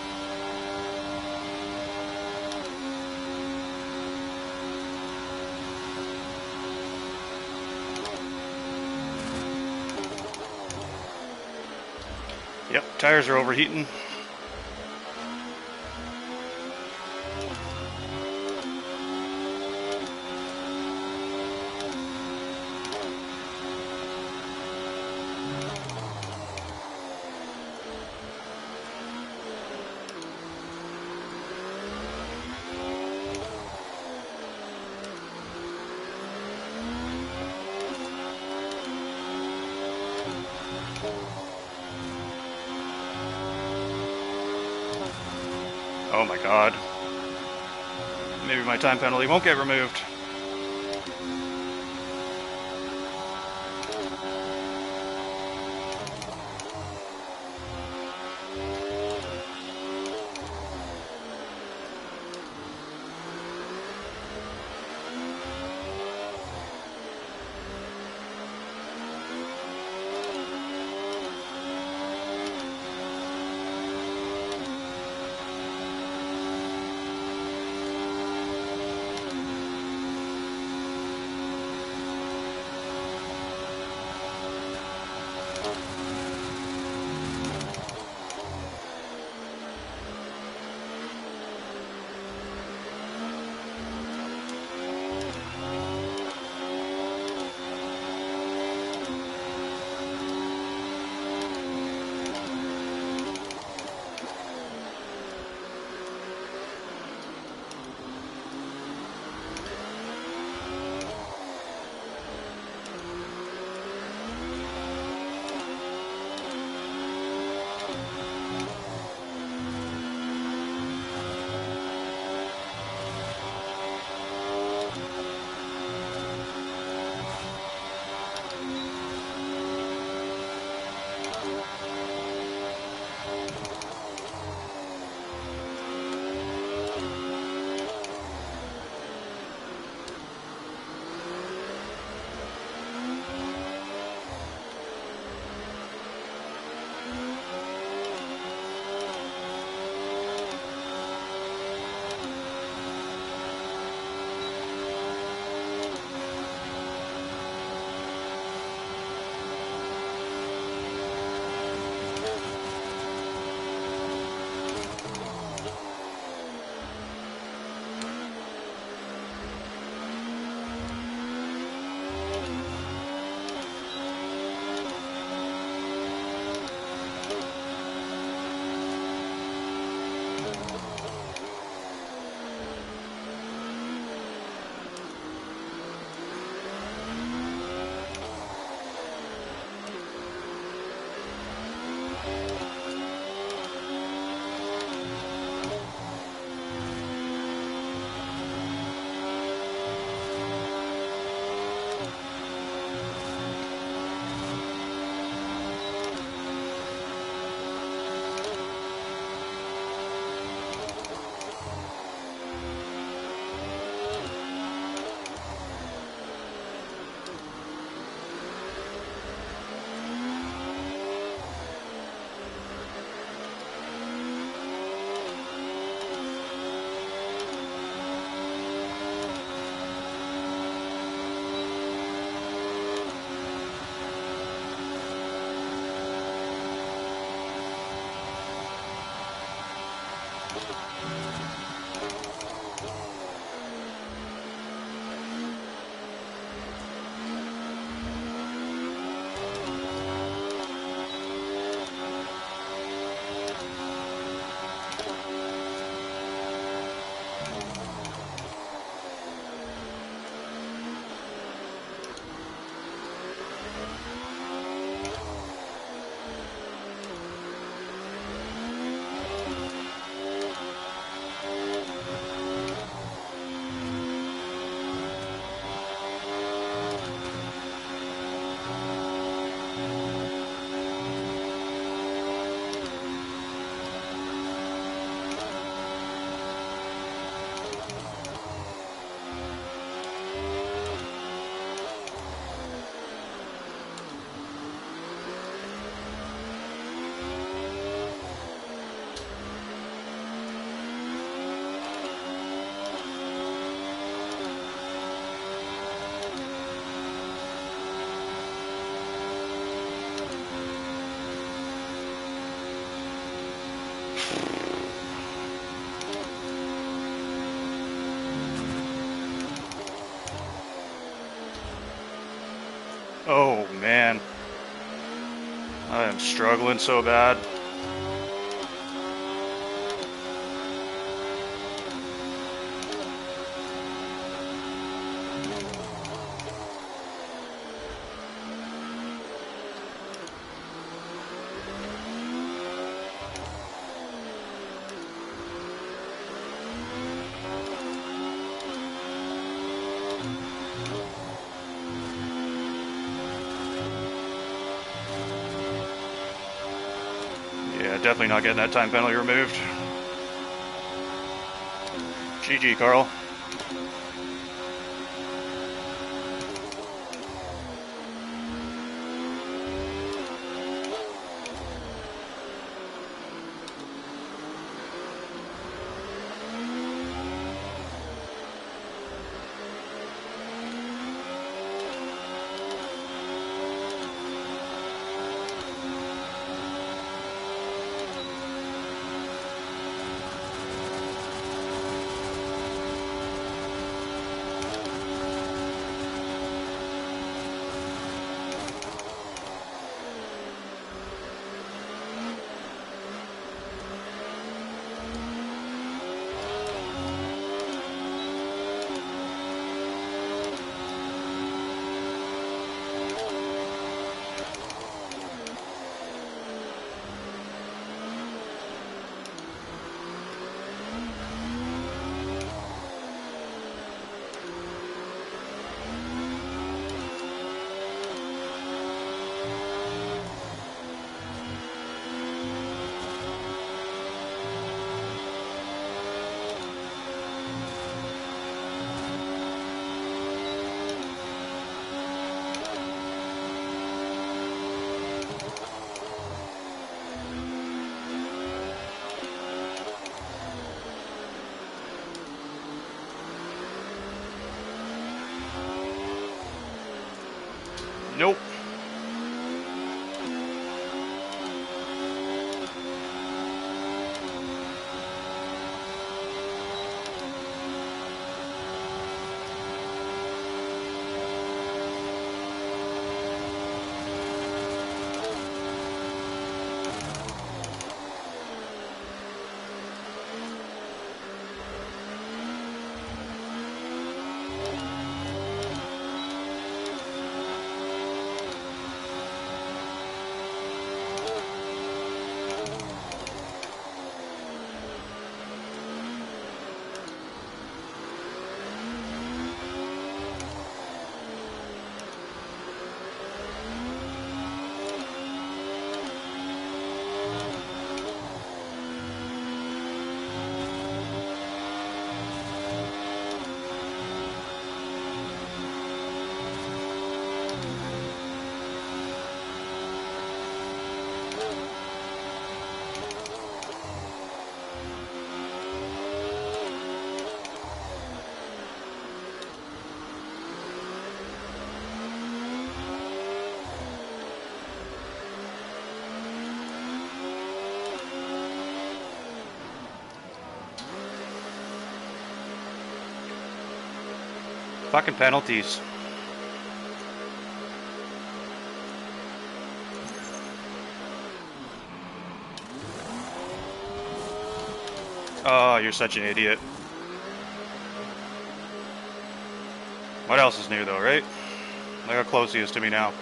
Yep, tires are overheating. Oh my god. Maybe my time penalty won't get removed. Oh man, I am struggling so bad. Yeah, definitely not getting that time penalty removed. GG, Carl. Nope. Fucking penalties. Oh, you're such an idiot. What else is new though, right? Look how close he is to me now.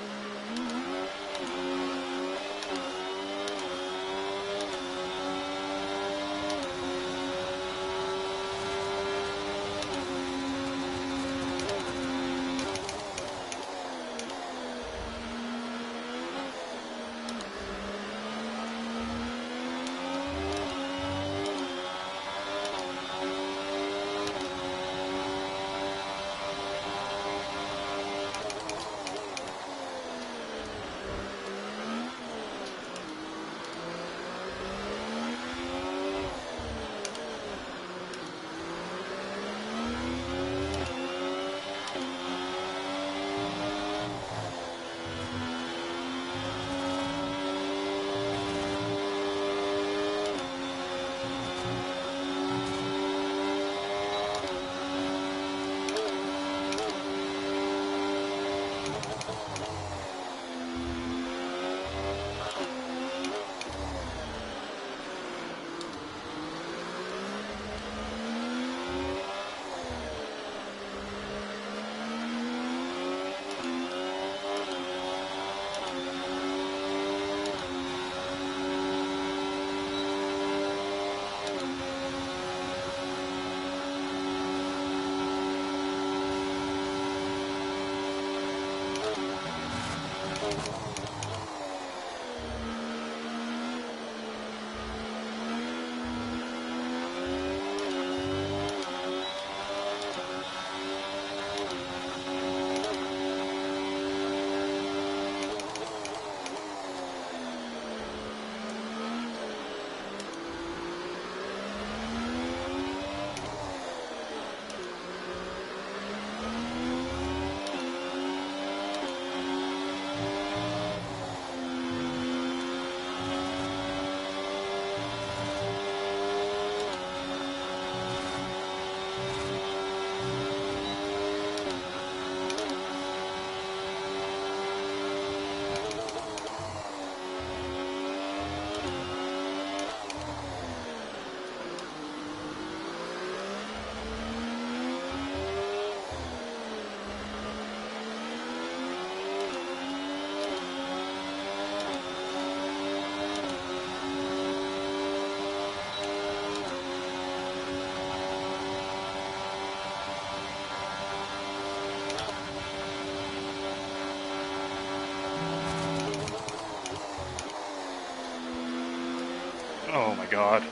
my god.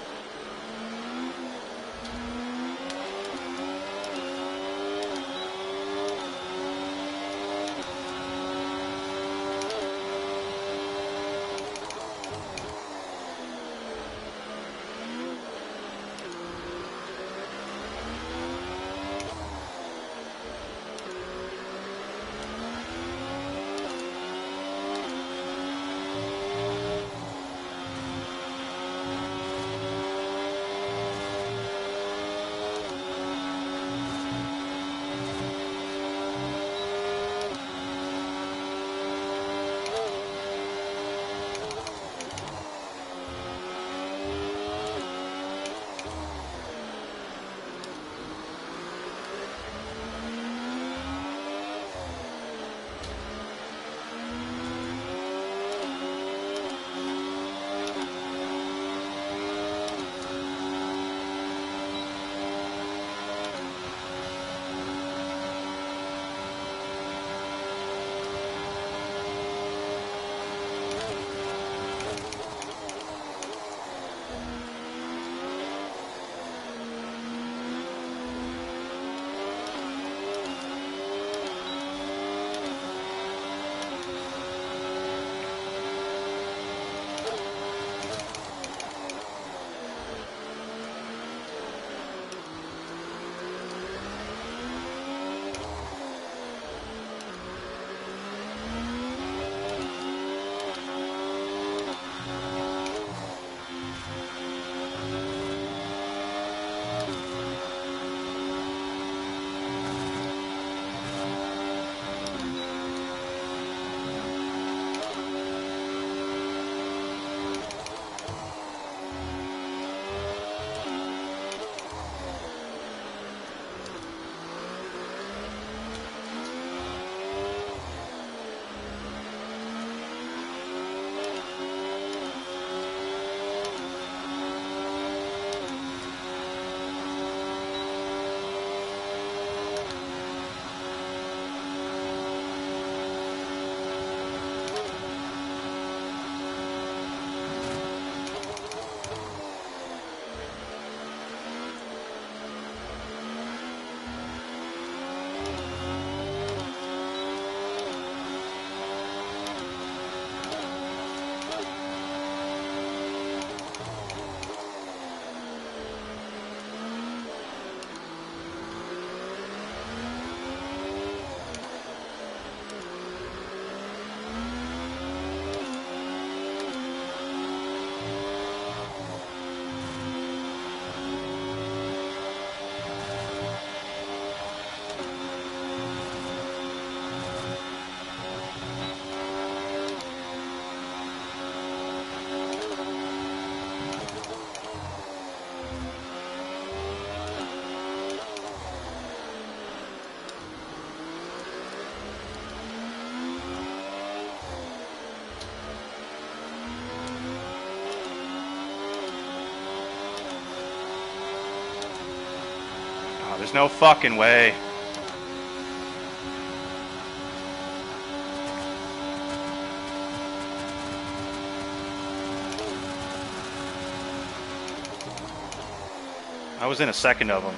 Oh, there's no fucking way. I was in a second of them.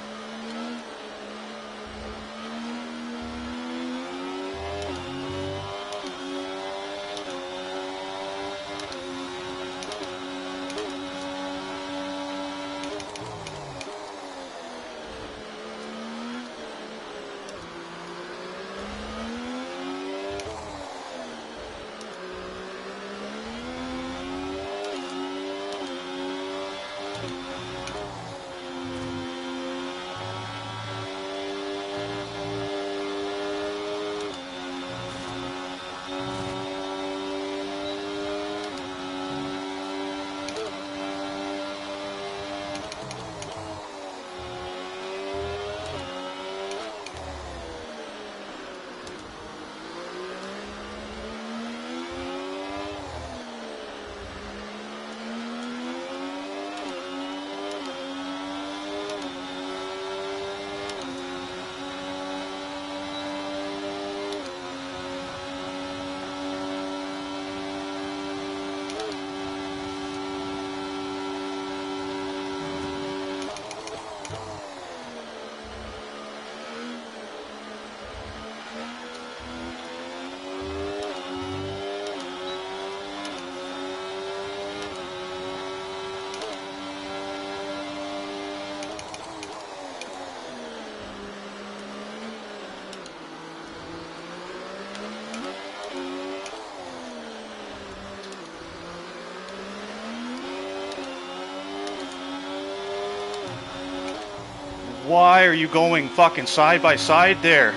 Why are you going fucking side by side there?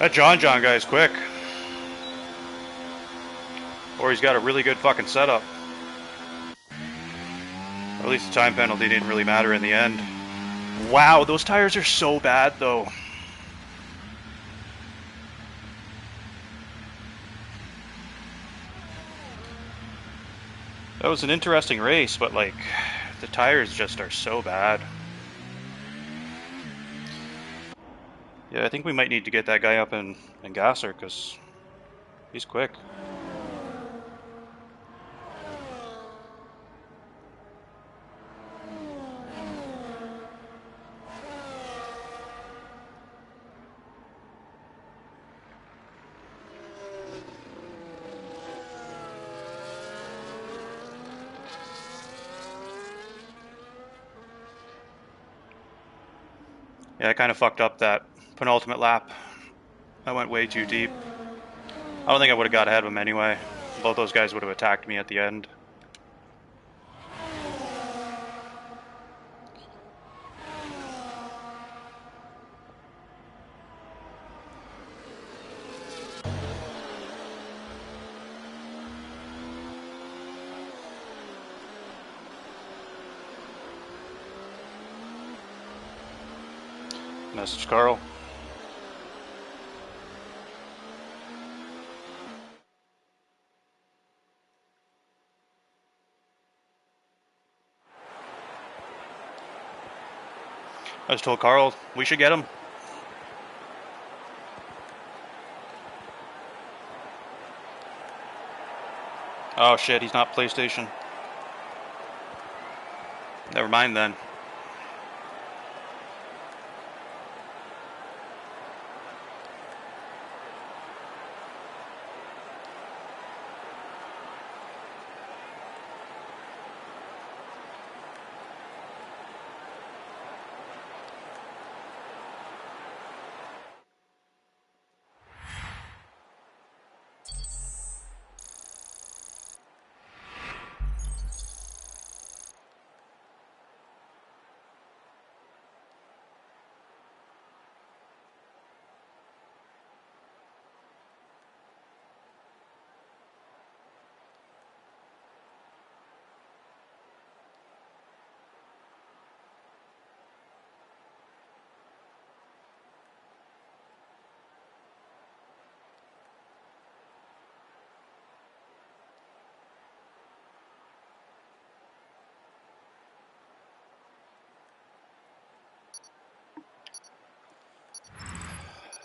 That John guy's quick. Or he's got a really good fucking setup. At least the time penalty didn't really matter in the end. Wow, those tires are so bad though. That was an interesting race, but like, the tires just are so bad. Yeah, I think we might need to get that guy up in Gasser, because he's quick. Yeah, I kind of fucked up that penultimate lap. I went way too deep. I don't think I would have got ahead of him anyway. Both those guys would have attacked me at the end. Message Carl. I just told Carl we should get him. Oh shit, he's not PlayStation. Never mind then.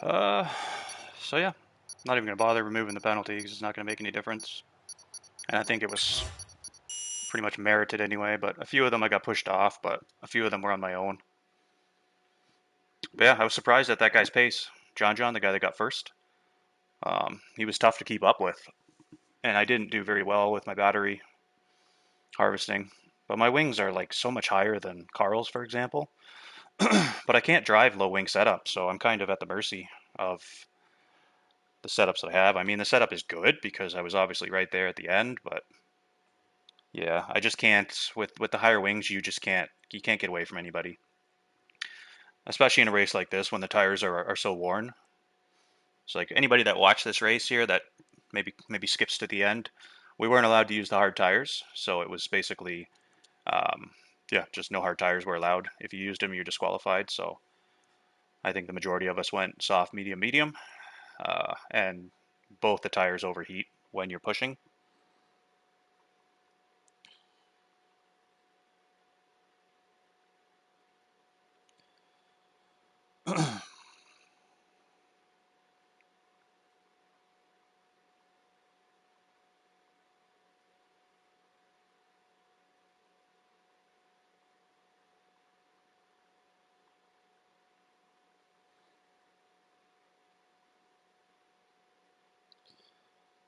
Uh, so yeah, not even gonna bother removing the penalty because it's not gonna make any difference. And I think it was pretty much merited anyway. But a few of them I got pushed off, but a few of them were on my own. But yeah, I was surprised at that guy's pace. John, the guy that got first, he was tough to keep up with, and I didn't do very well with my battery harvesting. But my wings are like so much higher than Carl's, for example. But I can't drive low wing setup, so I'm kind of at the mercy of the setups that I have. I mean, the setup is good because I was obviously right there at the end, but yeah, I just can't with the higher wings. You can't get away from anybody, especially in a race like this when the tires are so worn. It's like anybody that watched this race here that maybe skips to the end. We weren't allowed to use the hard tires, so it was basically yeah, just no hard tires were allowed. If you used them, you're disqualified. So I think the majority of us went soft, medium, medium, and both the tires overheat when you're pushing.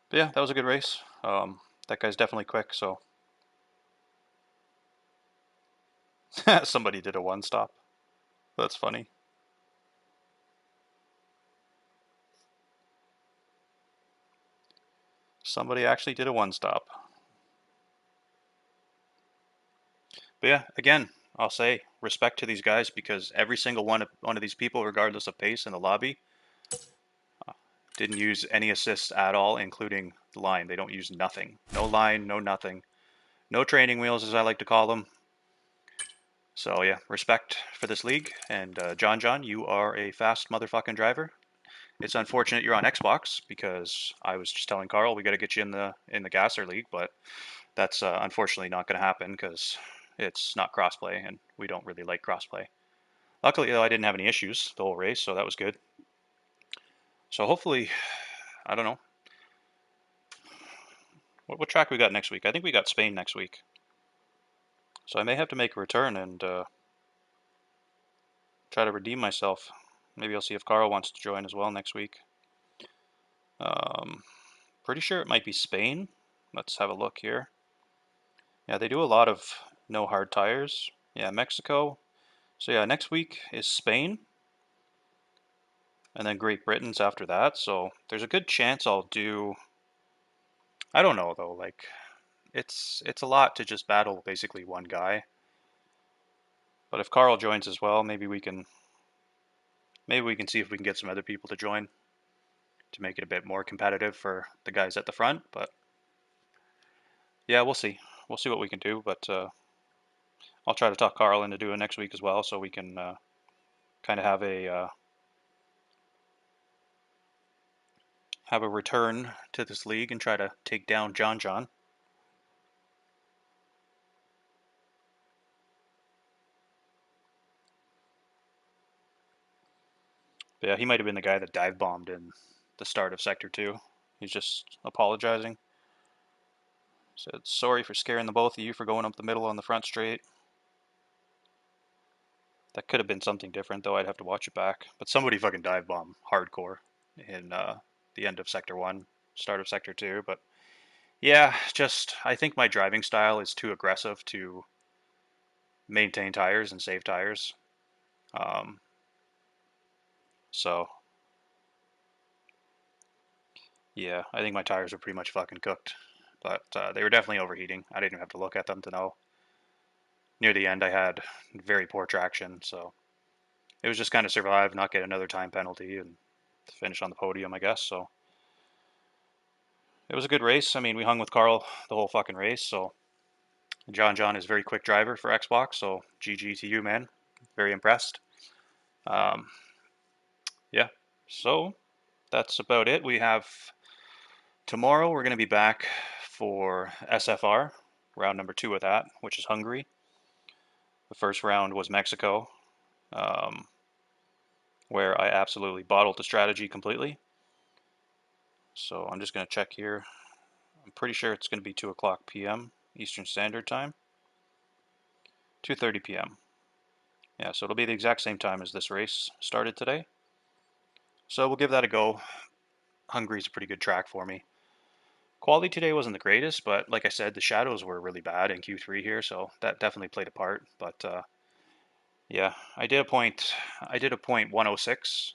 But yeah, that was a good race. That guy's definitely quick, so somebody did a one stop. That's funny. Somebody actually did a one stop. But yeah, again, I'll say respect to these guys because every single one of these people, regardless of pace in the lobby, Didn't use any assists at all, including the line. They don't use nothing. No line, no nothing. No training wheels, as I like to call them. So yeah, respect for this league. And John, you are a fast motherfucking driver. It's unfortunate you're on Xbox because I was just telling Carl we got to get you in the Gasser League, but that's unfortunately not going to happen because it's not crossplay, and we don't really like crossplay. Luckily, though, I didn't have any issues the whole race, so that was good. So hopefully, I don't know what track we got next week. I think we got Spain next week, so I may have to make a return and try to redeem myself. Maybe I'll see if Carl wants to join as well next week. Um, Pretty sure it might be Spain. Let's have a look here. Yeah, they do a lot of no hard tires. Yeah, Mexico. So yeah, next week is Spain, and then Great Britain's after that. So there's a good chance I'll do. I don't know though. Like it's a lot to just battle basically one guy. But if Carl joins as well, maybe we can see if we can get some other people to join to make it a bit more competitive for the guys at the front. But yeah, we'll see. We'll see what we can do. But I'll try to talk Carl into doing next week as well, so we can kind of have a return to this league and try to take down John. But yeah, he might have been the guy that dive bombed in the start of Sector 2. He's just apologizing. Said, sorry for scaring the both of you for going up the middle on the front straight. That could have been something different, though. I'd have to watch it back. But somebody fucking dive bomb hardcore in the end of Sector 1, start of Sector 2. But yeah, just I think my driving style is too aggressive to maintain tires and save tires. Um, so yeah, I think my tires were pretty much fucking cooked. But they were definitely overheating. I didn't even have to look at them to know. Near the end, I had very poor traction, so it was just kind of survive, not get another time penalty, and finish on the podium, I guess. So it was a good race. I mean, we hung with Carl the whole fucking race. So John is a very quick driver for Xbox. So GG to you, man. Very impressed. Um, yeah. So that's about it. We have tomorrow. We're going to be back for SFR round number 2 of that, which is Hungary. The first round was Mexico, um, where I absolutely bottled the strategy completely. So I'm just going to check here. I'm pretty sure it's going to be 2 o'clock p.m. Eastern Standard Time. 2:30 p.m. Yeah, so it'll be the exact same time as this race started today. So we'll give that a go. Hungary's a pretty good track for me. Quality today wasn't the greatest, but like I said, the shadows were really bad in Q3 here, so that definitely played a part. But yeah, I did a point 106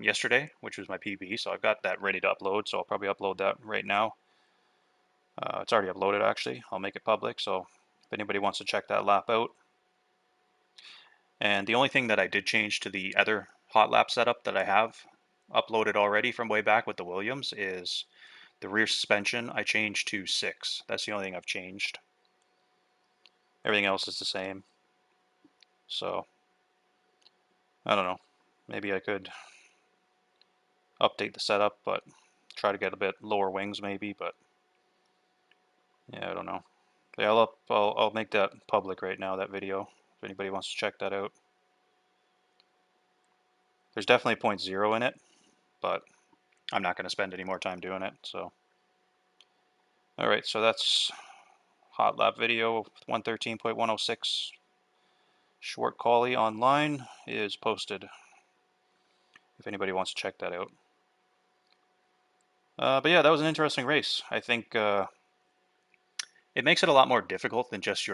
yesterday, which was my PB, so I've got that ready to upload. So I'll probably upload that right now. It's already uploaded actually. I'll make it public, so if anybody wants to check that lap out. And the only thing that I did change to the other hot lap setup that I have uploaded already from way back with the Williams is the rear suspension. I changed to 6. That's the only thing I've changed. Everything else is the same. So I don't know. Maybe I could update the setup, but try to get a bit lower wings maybe. But yeah, I don't know. Yeah, I'll make that public right now. That video, if anybody wants to check that out. There's definitely point 0 in it, but I'm not going to spend any more time doing it. So, all right. So that's hot lap video 113.106 short collie online is posted. If anybody wants to check that out. But yeah, that was an interesting race. I think it makes it a lot more difficult than just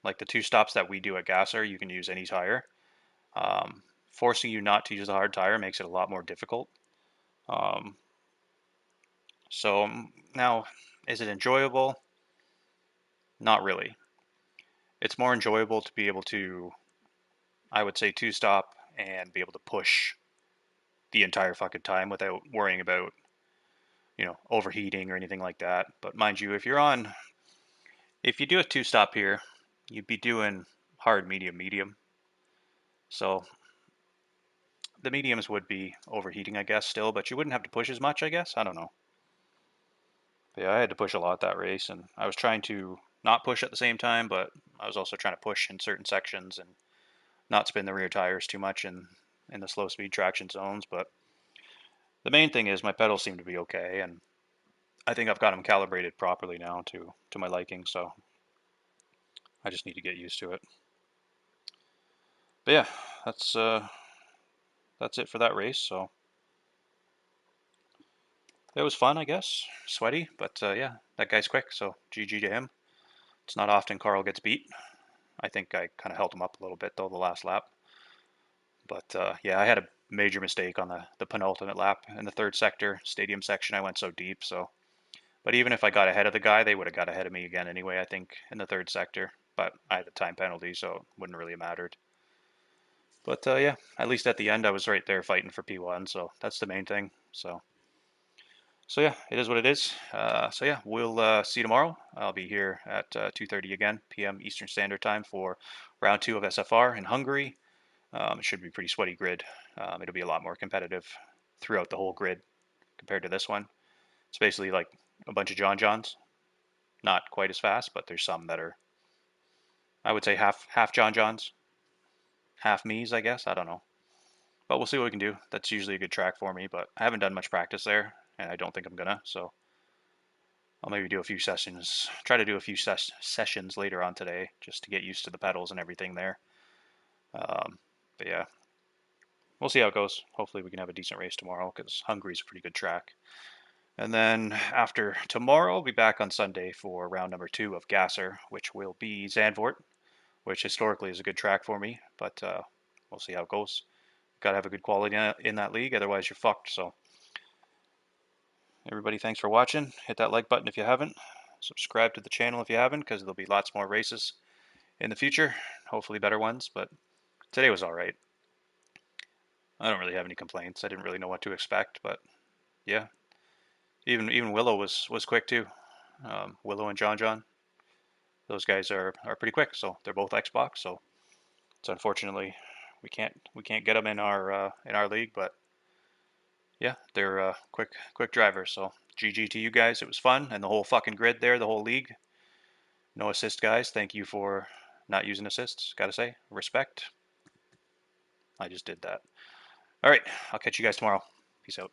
like the 2 stops that we do at Gasser. You can use any tire. Forcing you not to use a hard tire makes it a lot more difficult. Um, so now, is it enjoyable? Not really. It's more enjoyable to be able to, I would say, 2 stop and be able to push the entire fucking time without worrying about, overheating or anything like that. But mind you, if you do a two stop here, you'd be doing hard, medium, medium. So the mediums would be overheating, I guess, still, but you wouldn't have to push as much, I guess. I don't know. But yeah, I had to push a lot that race, and I was trying to not push at the same time, but I was also trying to push in certain sections and not spin the rear tires too much in the slow speed traction zones. But the main thing is my pedals seem to be okay, and I think I've got them calibrated properly now to my liking. So I just need to get used to it. But yeah, that's it for that race. So it was fun, I guess. Sweaty, but yeah, that guy's quick. So GG to him. It's not often Carl gets beat. I think I kind of held him up a little bit though the last lap. But yeah, I had a major mistake on the penultimate lap in the third sector, stadium section. I went so deep. So, but even if I got ahead of the guy, they would have got ahead of me again anyway. I think in the third sector. But I had a time penalty, so it wouldn't really have mattered. But yeah, at least at the end, I was right there fighting for P1. So that's the main thing. So yeah, it is what it is. So yeah, we'll see you tomorrow. I'll be here at 2:30 again p.m. Eastern Standard Time for round 2 of SFR in Hungary. It should be a pretty sweaty grid. It'll be a lot more competitive throughout the whole grid compared to this one. It's basically like a bunch of John Johns. Not quite as fast, but there's some that are, I would say, half John Johns, half me's, I guess. I don't know. But we'll see what we can do. That's usually a good track for me, but I haven't done much practice there, and I don't think I'm gonna. So I'll maybe do a few sessions, try to do a few sessions later on today, just to get used to the pedals and everything there. Um, but yeah, we'll see how it goes. Hopefully, we can have a decent race tomorrow because Hungary's a pretty good track. And then after tomorrow, I'll be back on Sunday for round number 2 of Gasser, which will be Zandvoort, which historically is a good track for me, but we'll see how it goes. Got to have a good quality in that league, otherwise you're fucked. So everybody, thanks for watching. Hit that like button if you haven't. Subscribe to the channel if you haven't, because there'll be lots more races in the future. Hopefully better ones, but today was all right. I don't really have any complaints. I didn't really know what to expect, but yeah, even Willow was quick too. Willow and John John, those guys are pretty quick. So they're both Xbox. So it's unfortunately we can't get them in our league, but yeah, they're quick drivers. So GG to you guys. It was fun, and the whole fucking grid there, the whole league. No assist, guys. Thank you for not using assists. Gotta say, respect. I just did that. All right, I'll catch you guys tomorrow. Peace out.